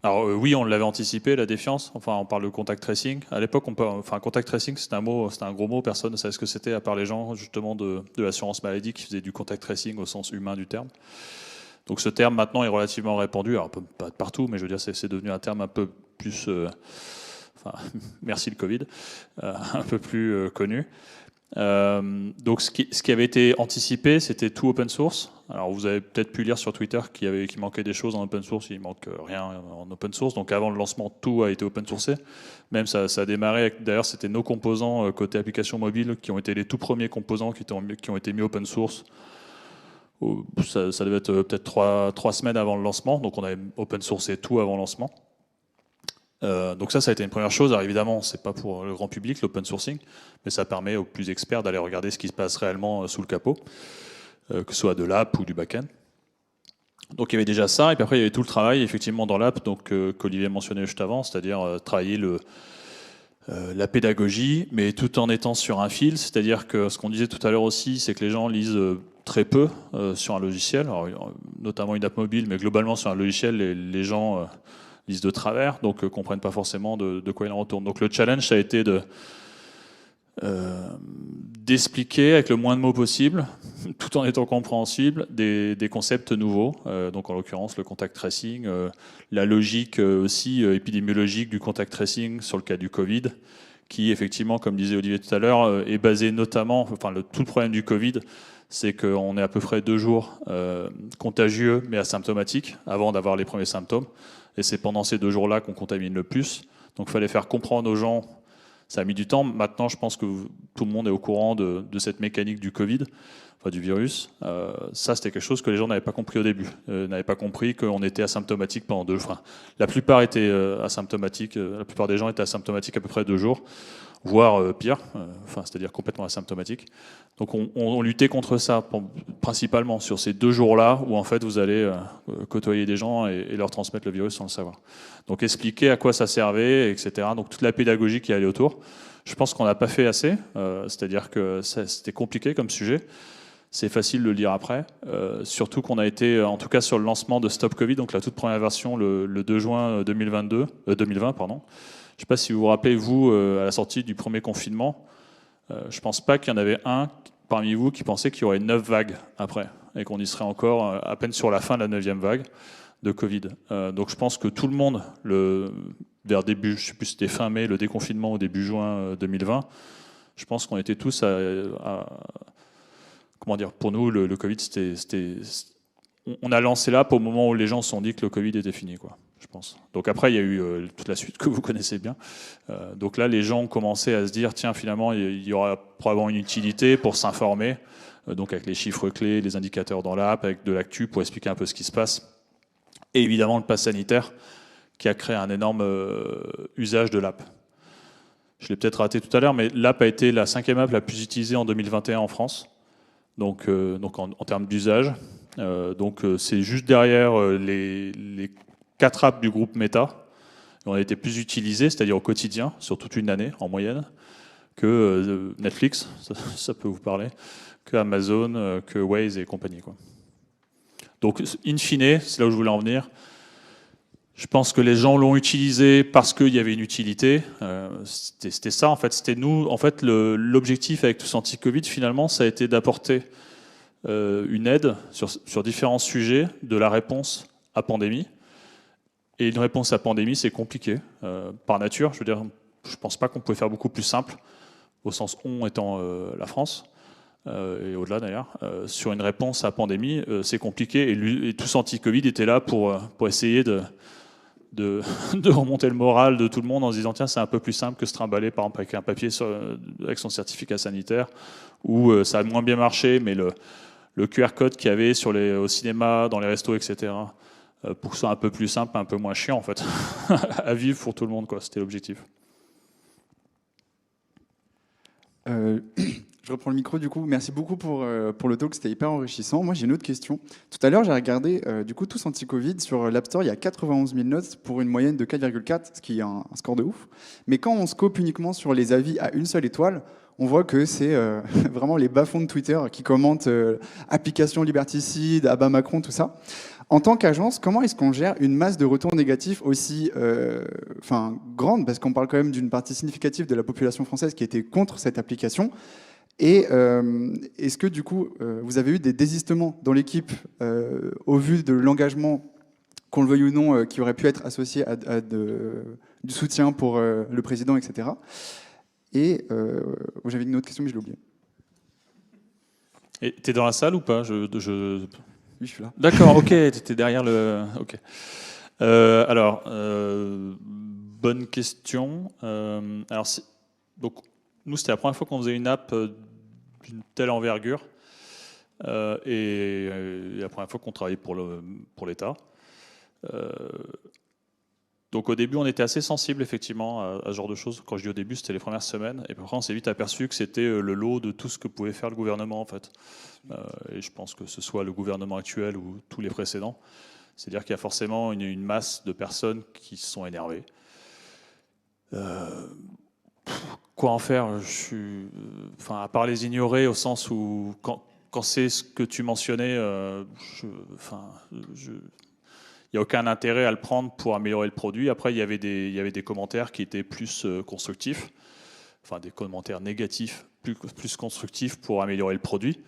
[SPEAKER 4] oui, on l'avait anticipé, la défiance. On parle de contact tracing. À l'époque, contact tracing, c'était un gros mot. Personne ne savait ce que c'était, à part les gens justement de l'assurance maladie qui faisaient du contact tracing au sens humain du terme. Donc ce terme maintenant est relativement répandu. Alors pas partout, mais je veux dire, c'est devenu un terme un peu plus, merci le Covid, un peu plus connu. Donc ce qui avait été anticipé, c'était tout open source. Alors vous avez peut-être pu lire sur Twitter qu'il manquait des choses en open source, il manque rien en open source. Donc avant le lancement, tout a été open sourcé. Même ça a démarré, d'ailleurs c'était nos composants côté application mobile qui ont été les tout premiers composants qui ont été mis open source. Ça devait être peut-être 3 semaines avant le lancement, donc on avait open sourcé tout avant le lancement. Donc ça a été une première chose. Alors évidemment, c'est pas pour le grand public l'open sourcing, mais ça permet aux plus experts d'aller regarder ce qui se passe réellement sous le capot, que ce soit de l'app ou du back-end. Donc il y avait déjà ça, et puis après il y avait tout le travail effectivement dans l'app, donc qu'Olivier mentionnait juste avant, c'est-à-dire travailler la pédagogie, mais tout en étant sur un fil. C'est-à-dire que ce qu'on disait tout à l'heure aussi, c'est que les gens lisent très peu sur un logiciel, alors, notamment une app mobile, mais globalement sur un logiciel, les gens lisent de travers, donc ne comprennent pas forcément de quoi il en retourne. Donc le challenge, ça a été d'expliquer avec le moins de mots possible, tout en étant compréhensible, des concepts nouveaux. Donc en l'occurrence le contact tracing, la logique aussi épidémiologique du contact tracing sur le cas du Covid, qui effectivement, comme disait Olivier tout à l'heure, est basé notamment, tout le problème du Covid, c'est qu'on est à peu près 2 jours contagieux mais asymptomatiques avant d'avoir les premiers symptômes. Et c'est pendant ces 2 jours-là qu'on contamine le plus. Donc il fallait faire comprendre aux gens, ça a mis du temps. Maintenant, je pense que tout le monde est au courant de cette mécanique du Covid, du virus. Ça, c'était quelque chose que les gens n'avaient pas compris au début. N'avaient pas compris qu'on était asymptomatique pendant 2 jours. La plupart étaient asymptomatiques, la plupart des gens étaient asymptomatiques à peu près 2 jours, voire pire, c'est-à-dire complètement asymptomatiques. Donc on luttait contre ça, principalement sur ces 2 jours-là où en fait vous allez côtoyer des gens et leur transmettre le virus sans le savoir. Donc expliquer à quoi ça servait, etc. Donc toute la pédagogie qui allait autour. Je pense qu'on n'a pas fait assez, c'est-à-dire que c'était compliqué comme sujet. C'est facile de le lire après, surtout qu'on a été, en tout cas sur le lancement de Stop Covid, donc la toute première version le 2 juin 2020, pardon. Je ne sais pas si vous vous rappelez, vous, à la sortie du premier confinement, je ne pense pas qu'il y en avait un parmi vous qui pensait qu'il y aurait 9 vagues après, et qu'on y serait encore à peine sur la fin de la 9e vague de Covid. Donc je pense que tout le monde, vers début, je ne sais plus si c'était fin mai, le déconfinement au début juin 2020, je pense qu'on était tous comment dire, pour nous, le Covid, on a lancé l'app au moment où les gens se sont dit que le Covid était fini, quoi. je pense. Donc après, il y a eu toute la suite que vous connaissez bien. Donc là, les gens ont commencé à se dire, tiens, finalement, il y aura probablement une utilité pour s'informer, donc avec les chiffres clés, les indicateurs dans l'app, avec de l'actu pour expliquer un peu ce qui se passe. Et évidemment, le pass sanitaire qui a créé un énorme usage de l'app. Je l'ai peut-être raté tout à l'heure, mais l'app a été la 5e app la plus utilisée en 2021 en France, donc en termes d'usage. C'est juste derrière les 4 apps du groupe Meta. On a été plus utilisés, c'est-à-dire au quotidien, sur toute une année en moyenne, que Netflix, ça peut vous parler, que Amazon, que Waze et compagnie, quoi. Donc, in fine, c'est là où je voulais en venir. Je pense que les gens l'ont utilisé parce qu'il y avait une utilité. C'était ça, en fait. C'était nous. En fait, l'objectif avec tous anti-Covid, finalement, ça a été d'apporter une aide sur différents sujets de la réponse à pandémie. Et une réponse à pandémie, c'est compliqué par nature. Je veux dire, je pense pas qu'on pouvait faire beaucoup plus simple, au sens on étant la France. Et au-delà d'ailleurs, sur une réponse à pandémie, c'est compliqué. Et tous anti-Covid étaient là pour essayer de remonter le moral de tout le monde en se disant tiens, c'est un peu plus simple que se trimballer par exemple avec un papier avec son certificat sanitaire, où ça a moins bien marché, mais le QR code qu'il y avait au cinéma, dans les restos, etc., pour que ce soit un peu plus simple, un peu moins chiant en fait, à vivre pour tout le monde, quoi. C'était l'objectif.
[SPEAKER 7] Je reprends le micro du coup. Merci beaucoup pour le talk, c'était hyper enrichissant. Moi j'ai une autre question. Tout à l'heure j'ai regardé du coup tous anti-Covid sur l'App Store, il y a 91 000 notes pour une moyenne de 4,4, ce qui est un score de ouf. Mais quand on scope uniquement sur les avis à une seule étoile, on voit que c'est vraiment les bas-fonds de Twitter qui commentent application liberticide, abat Macron, tout ça. En tant qu'agence, comment est-ce qu'on gère une masse de retours négatifs aussi grande, parce qu'on parle quand même d'une partie significative de la population française qui était contre cette application. Et est-ce que du coup, vous avez eu des désistements dans l'équipe au vu de l'engagement, qu'on le veuille ou non, qui aurait pu être associé à du soutien pour le président, etc. Et j'avais une autre question, mais je l'ai oubliée.
[SPEAKER 4] Et t'es dans la salle ou pas?
[SPEAKER 7] Oui, je suis là.
[SPEAKER 4] D'accord, ok, t'étais derrière le... Ok. Bonne question. Donc, nous, c'était la première fois qu'on faisait une app d'une telle envergure et la première fois qu'on travaillait pour l'État. Donc au début, on était assez sensible effectivement à ce genre de choses. Quand je dis au début, c'était les premières semaines. Et puis après, on s'est vite aperçu que c'était le lot de tout ce que pouvait faire le gouvernement, en fait. Et je pense que ce soit le gouvernement actuel ou tous les précédents. C'est-à-dire qu'il y a forcément une masse de personnes qui se sont énervées. Quoi en faire? À part les ignorer, au sens où quand c'est ce que tu mentionnais, il n'y a aucun intérêt à le prendre pour améliorer le produit. Après, il y avait des commentaires qui étaient plus constructifs, enfin des commentaires négatifs, plus constructifs pour améliorer le produit.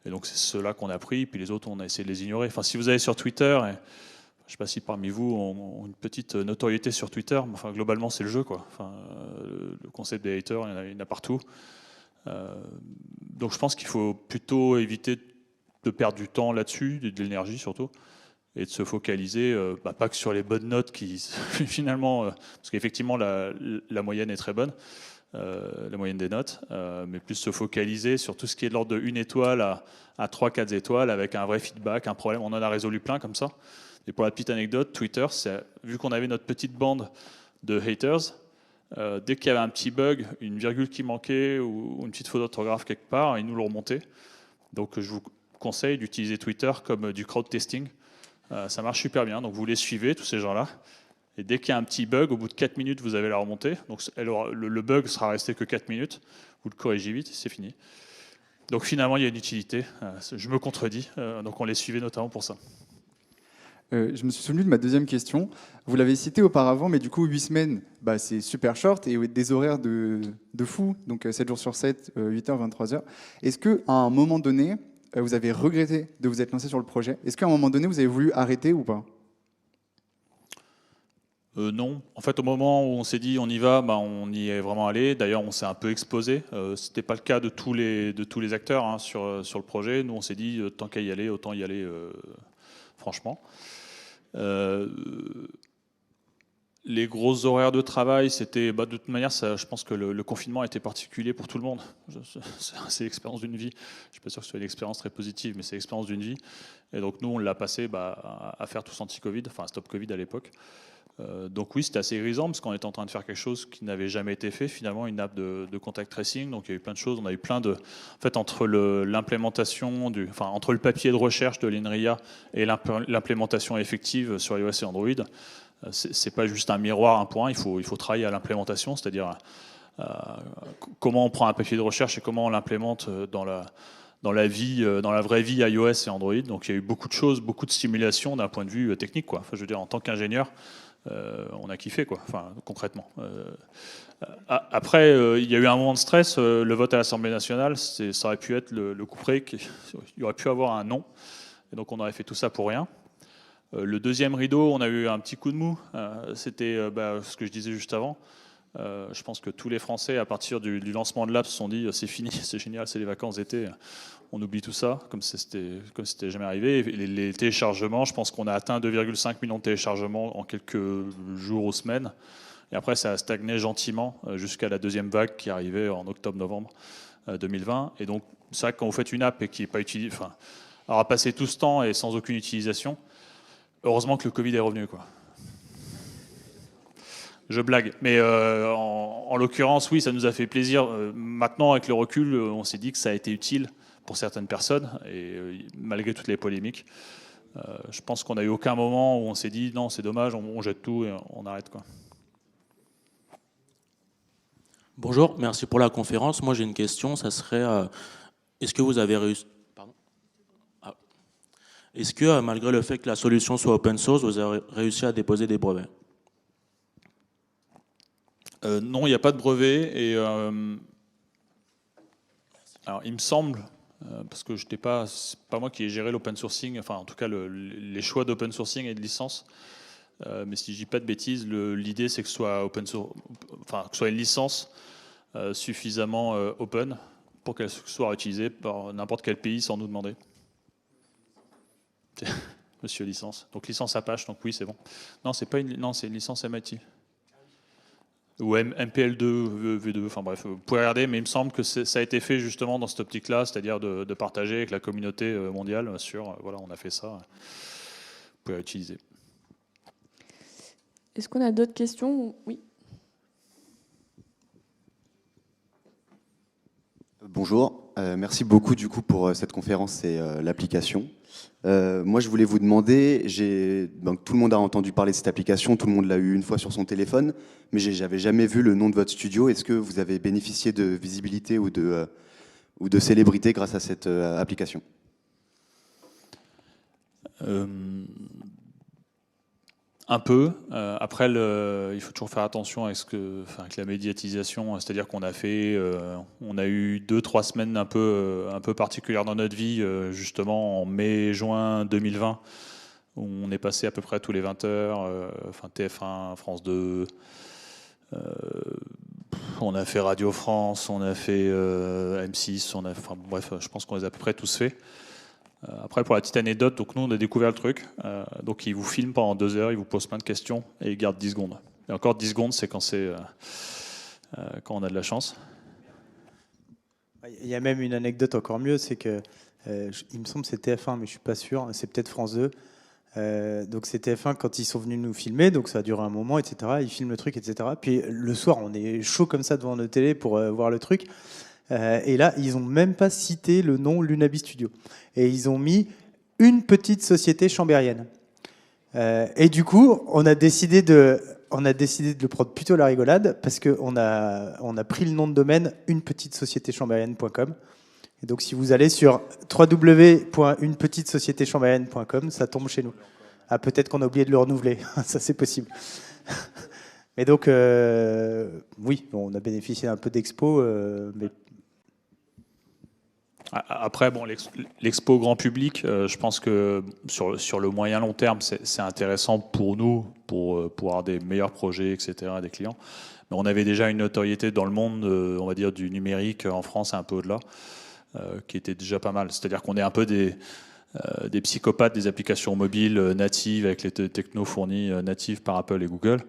[SPEAKER 4] Et donc c'est ceux-là qu'on a pris, puis les autres, on a essayé de les ignorer. Enfin, si vous allez sur Twitter, je ne sais pas si parmi vous ont une petite notoriété sur Twitter, mais enfin, globalement, c'est le jeu, quoi. Le concept des haters, il y en a partout. Donc je pense qu'il faut plutôt éviter de perdre du temps là-dessus, de l'énergie surtout, et de se focaliser, pas que sur les bonnes notes qui finalement, parce qu'effectivement la moyenne est très bonne, la moyenne des notes, mais plus se focaliser sur tout ce qui est de l'ordre de 1 étoile à 3-4 étoiles, avec un vrai feedback, un problème. On en a résolu plein comme ça. Et pour la petite anecdote, Twitter, vu qu'on avait notre petite bande de haters, dès qu'il y avait un petit bug, une virgule qui manquait ou une petite faute d'orthographe quelque part, ils nous le remontaient. Donc je vous conseille d'utiliser Twitter comme du crowd testing. Ça marche super bien, donc vous les suivez, tous ces gens-là. Et dès qu'il y a un petit bug, au bout de 4 minutes, vous avez la remontée. Donc le bug sera resté que 4 minutes. Vous le corrigez vite, c'est fini. Donc finalement, il y a une utilité. Je me contredis. Donc on les suivait notamment pour ça.
[SPEAKER 7] Je me suis souvenu de ma deuxième question. Vous l'avez cité auparavant, mais du coup, 8 semaines, c'est super short et des horaires de fou, donc 7 jours sur 7, 8h, 23h. Est-ce qu'à un moment donné, vous avez regretté de vous être lancé sur le projet? Est-ce qu'à un moment donné, vous avez voulu arrêter ou pas?
[SPEAKER 4] Non. En fait, au moment où on s'est dit on y va, on y est vraiment allé. D'ailleurs, on s'est un peu exposé. Ce n'était pas le cas de tous les acteurs sur le projet. Nous, on s'est dit tant qu'à y aller, autant y aller franchement. Les grosses horaires de travail, c'était, de toute manière, je pense que le confinement a été particulier pour tout le monde. C'est l'expérience d'une vie. Je ne suis pas sûr que ce soit une expérience très positive, mais c'est l'expérience d'une vie. Et donc nous, on l'a passé à faire tous anti-Covid, enfin Stop Covid à l'époque. Donc oui, c'était assez grisant parce qu'on était en train de faire quelque chose qui n'avait jamais été fait, finalement, une app de contact tracing. Donc il y a eu plein de choses. On a eu plein de... En fait, entre l'implémentation, entre le papier de recherche de l'INRIA et l'implémentation effective sur iOS et Android, c'est pas juste un miroir, un point. Il faut travailler à l'implémentation, c'est-à-dire comment on prend un papier de recherche et comment on l'implémente dans la vraie vie iOS et Android. Donc il y a eu beaucoup de choses, beaucoup de stimulation d'un point de vue technique, quoi. Enfin, je veux dire, en tant qu'ingénieur, on a kiffé, quoi. Enfin, concrètement. Après, il y a eu un moment de stress. Le vote à l'Assemblée nationale, ça aurait pu être le couperet. Il aurait pu avoir un non. Et donc on aurait fait tout ça pour rien. Le deuxième rideau, on a eu un petit coup de mou. C'était ce que je disais juste avant. Je pense que tous les Français, à partir du lancement de l'app, se sont dit c'est fini, c'est génial, c'est les vacances d'été, on oublie tout ça, comme c'était jamais arrivé. Et les téléchargements, je pense qu'on a atteint 2,5 millions de téléchargements en quelques jours ou semaines. Et après, ça a stagné gentiment jusqu'à la deuxième vague qui arrivait en octobre-novembre 2020. Et donc, c'est vrai que quand vous faites une app et qui n'est pas utilisée, alors à passer tout ce temps et sans aucune utilisation, heureusement que le Covid est revenu, quoi. Je blague, mais en l'occurrence, oui, ça nous a fait plaisir. Maintenant, avec le recul, on s'est dit que ça a été utile pour certaines personnes, et malgré toutes les polémiques, je pense qu'on n'a eu aucun moment où on s'est dit non, c'est dommage, on jette tout et on arrête, quoi.
[SPEAKER 8] Bonjour, merci pour la conférence. Moi, j'ai une question. Ça serait, est-ce que vous avez réussi... Est-ce que, malgré le fait que la solution soit open source, vous avez réussi à déposer des brevets?
[SPEAKER 4] Non, il n'y a pas de brevet. Et, alors, il me semble, parce que c'est pas moi qui ai géré l'open sourcing, enfin, en tout cas, les choix d'open sourcing et de licence. Mais si je dis pas de bêtises, l'idée, c'est que ce soit open source, enfin, que ce soit une licence suffisamment open pour qu'elle soit utilisée par n'importe quel pays sans nous demander. Monsieur licence. Donc licence Apache, donc oui, c'est bon. Non, c'est une licence MIT. Ou MPL2, V2, enfin bref, vous pouvez regarder, mais il me semble que ça a été fait justement dans cette optique-là, c'est-à-dire de partager avec la communauté mondiale sur, voilà, on a fait ça, vous pouvez l'utiliser.
[SPEAKER 2] Est-ce qu'on a d'autres questions? Oui.
[SPEAKER 9] Bonjour, merci beaucoup du coup pour cette conférence et l'application. Moi je voulais vous demander, donc, tout le monde a entendu parler de cette application, tout le monde l'a eu une fois sur son téléphone, mais j'avais jamais vu le nom de votre studio. Est-ce que vous avez bénéficié de visibilité ou de célébrité grâce à cette application?
[SPEAKER 4] Un peu. Après, il faut toujours faire attention avec la médiatisation. C'est-à-dire qu'on a eu 2-3 semaines un peu particulières dans notre vie, justement en mai-juin 2020, où on est passé à peu près tous les 20h, TF1, France 2. On a fait Radio France, on a fait M6, bref, je pense qu'on les a à peu près tous faits. Après, pour la petite anecdote, donc nous on a découvert le truc. Donc ils vous filment pendant 2 heures, ils vous posent plein de questions et ils gardent 10 secondes. Et encore 10 secondes, c'est quand on a de la chance.
[SPEAKER 1] Il y a même une anecdote encore mieux, c'est que il me semble que c'est TF1, mais je suis pas sûr. C'est peut-être France 2. Donc c'est TF1 quand ils sont venus nous filmer, donc ça a duré un moment, etc. Ils filment le truc, etc. Puis le soir, on est chaud comme ça devant nos télés pour voir le truc. Et là, ils n'ont même pas cité le nom Lunabi Studio. Et ils ont mis une petite société chambérienne. Et du coup, on a décidé de le prendre plutôt à la rigolade parce qu'on a pris le nom de domaine unepetitesociétéchambérienne.com. Et donc, si vous allez sur www.unepetitesociétéchambérienne.com, ça tombe chez nous. Ah, peut-être qu'on a oublié de le renouveler. Ça, c'est possible. Mais donc, oui, on a bénéficié un peu d'expo, mais...
[SPEAKER 4] Après, bon, l'expo grand public, je pense que sur le moyen long terme, c'est intéressant pour nous, pour avoir des meilleurs projets, etc., des clients. Mais on avait déjà une notoriété dans le monde, on va dire, du numérique en France, un peu au-delà, qui était déjà pas mal. C'est-à-dire qu'on est un peu des psychopathes des applications mobiles natives avec les technos fournis natives par Apple et Google.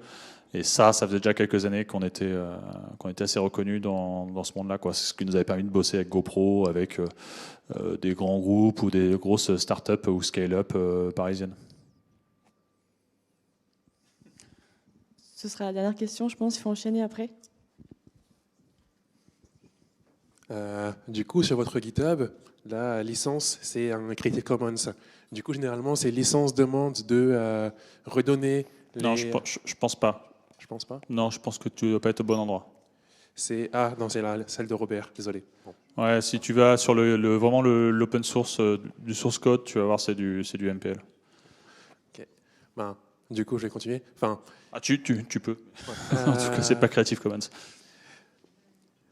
[SPEAKER 4] Et ça faisait déjà quelques années qu'on était assez reconnus dans ce monde-là, quoi. C'est ce qui nous avait permis de bosser avec GoPro, avec des grands groupes ou des grosses startups ou scale-up parisiennes.
[SPEAKER 2] Ce sera la dernière question, je pense. Il faut enchaîner après.
[SPEAKER 3] Du coup, sur votre GitHub, la licence, c'est un Creative Commons. Du coup, généralement, ces licences demandent de redonner les...
[SPEAKER 4] Non, je pense pas.
[SPEAKER 3] Je pense pas.
[SPEAKER 4] Non, je pense que tu ne dois pas être au bon endroit.
[SPEAKER 3] C'est celle de Robert, désolé. Bon.
[SPEAKER 4] Ouais, si tu vas sur vraiment l'open source du source code, tu vas voir c'est du MPL.
[SPEAKER 3] Ok. Ben, du coup, je vais continuer. Enfin,
[SPEAKER 4] tu peux. En tout cas, c'est pas Creative Commons.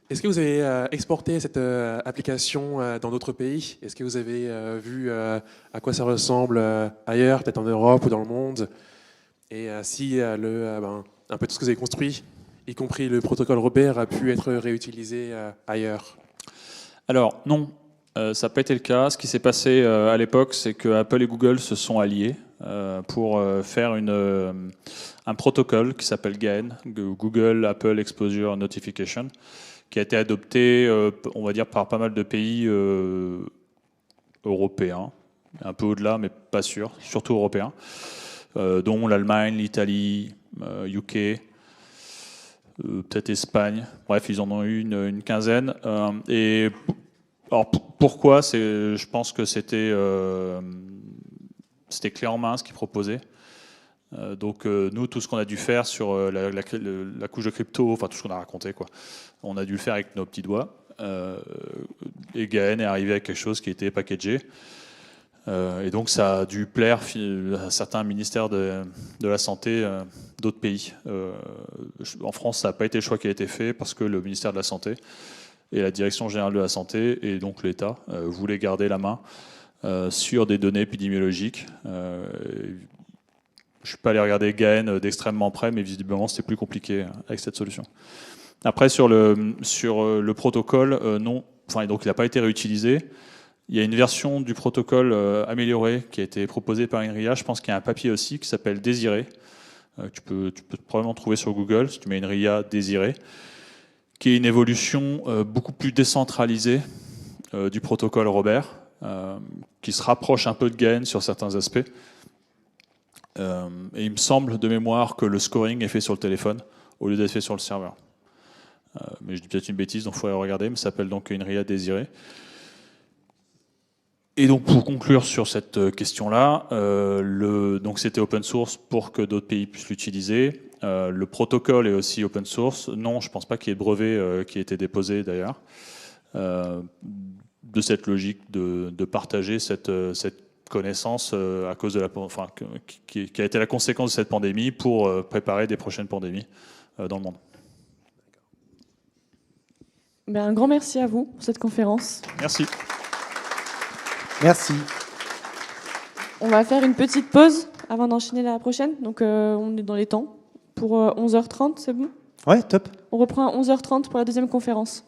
[SPEAKER 3] Est-ce que vous avez exporté cette application dans d'autres pays? Est-ce que vous avez vu à quoi ça ressemble ailleurs, peut-être en Europe ou dans le monde? Et si un peu tout ce que vous avez construit, y compris le protocole Robert, a pu être réutilisé ailleurs?
[SPEAKER 4] Alors non, ça n'a pas été le cas. Ce qui s'est passé à l'époque, c'est que Apple et Google se sont alliés pour faire un protocole qui s'appelle GAN, Google Apple Exposure Notification, qui a été adopté, on va dire, par pas mal de pays européens, un peu au-delà, mais pas sûr, surtout européens, dont l'Allemagne, l'Italie, UK, peut-être Espagne. Bref, ils en ont eu une quinzaine. Alors pourquoi? Je pense que c'était clé en main ce qu'ils proposaient. Donc nous, tout ce qu'on a dû faire sur la couche de crypto, enfin tout ce qu'on a raconté, quoi, on a dû le faire avec nos petits doigts. Et Gaën est arrivé avec quelque chose qui était packagé. Et donc ça a dû plaire à certains ministères de la santé d'autres pays. En France, ça n'a pas été le choix qui a été fait parce que le ministère de la Santé et la Direction générale de la santé et donc l'État voulaient garder la main sur des données épidémiologiques. Je ne suis pas allé regarder Gaën d'extrêmement près, mais visiblement c'était plus compliqué avec cette solution. Après sur le protocole, non, enfin donc il n'a pas été réutilisé. Il y a une version du protocole améliorée qui a été proposée par INRIA. Je pense qu'il y a un papier aussi qui s'appelle Désiré. Tu peux probablement trouver sur Google si tu mets INRIA Désiré, qui est une évolution beaucoup plus décentralisée du protocole Robert, qui se rapproche un peu de Gaën sur certains aspects. Et il me semble de mémoire que le scoring est fait sur le téléphone au lieu d'être fait sur le serveur. Mais je dis peut-être une bêtise, donc il faudrait regarder, mais ça s'appelle donc INRIA Désiré. Et donc pour conclure sur cette question-là, donc c'était open source pour que d'autres pays puissent l'utiliser. Le protocole est aussi open source. Non, je ne pense pas qu'il y ait de brevet qui ait été déposé d'ailleurs, de cette logique de partager cette connaissance à cause de qui a été la conséquence de cette pandémie pour préparer des prochaines pandémies dans le monde.
[SPEAKER 2] Un grand merci à vous pour cette conférence.
[SPEAKER 4] Merci.
[SPEAKER 1] Merci.
[SPEAKER 2] On va faire une petite pause avant d'enchaîner la prochaine. Donc on est dans les temps. Pour 11h30, c'est bon?
[SPEAKER 1] Ouais, top.
[SPEAKER 2] On reprend à 11h30 pour la deuxième conférence.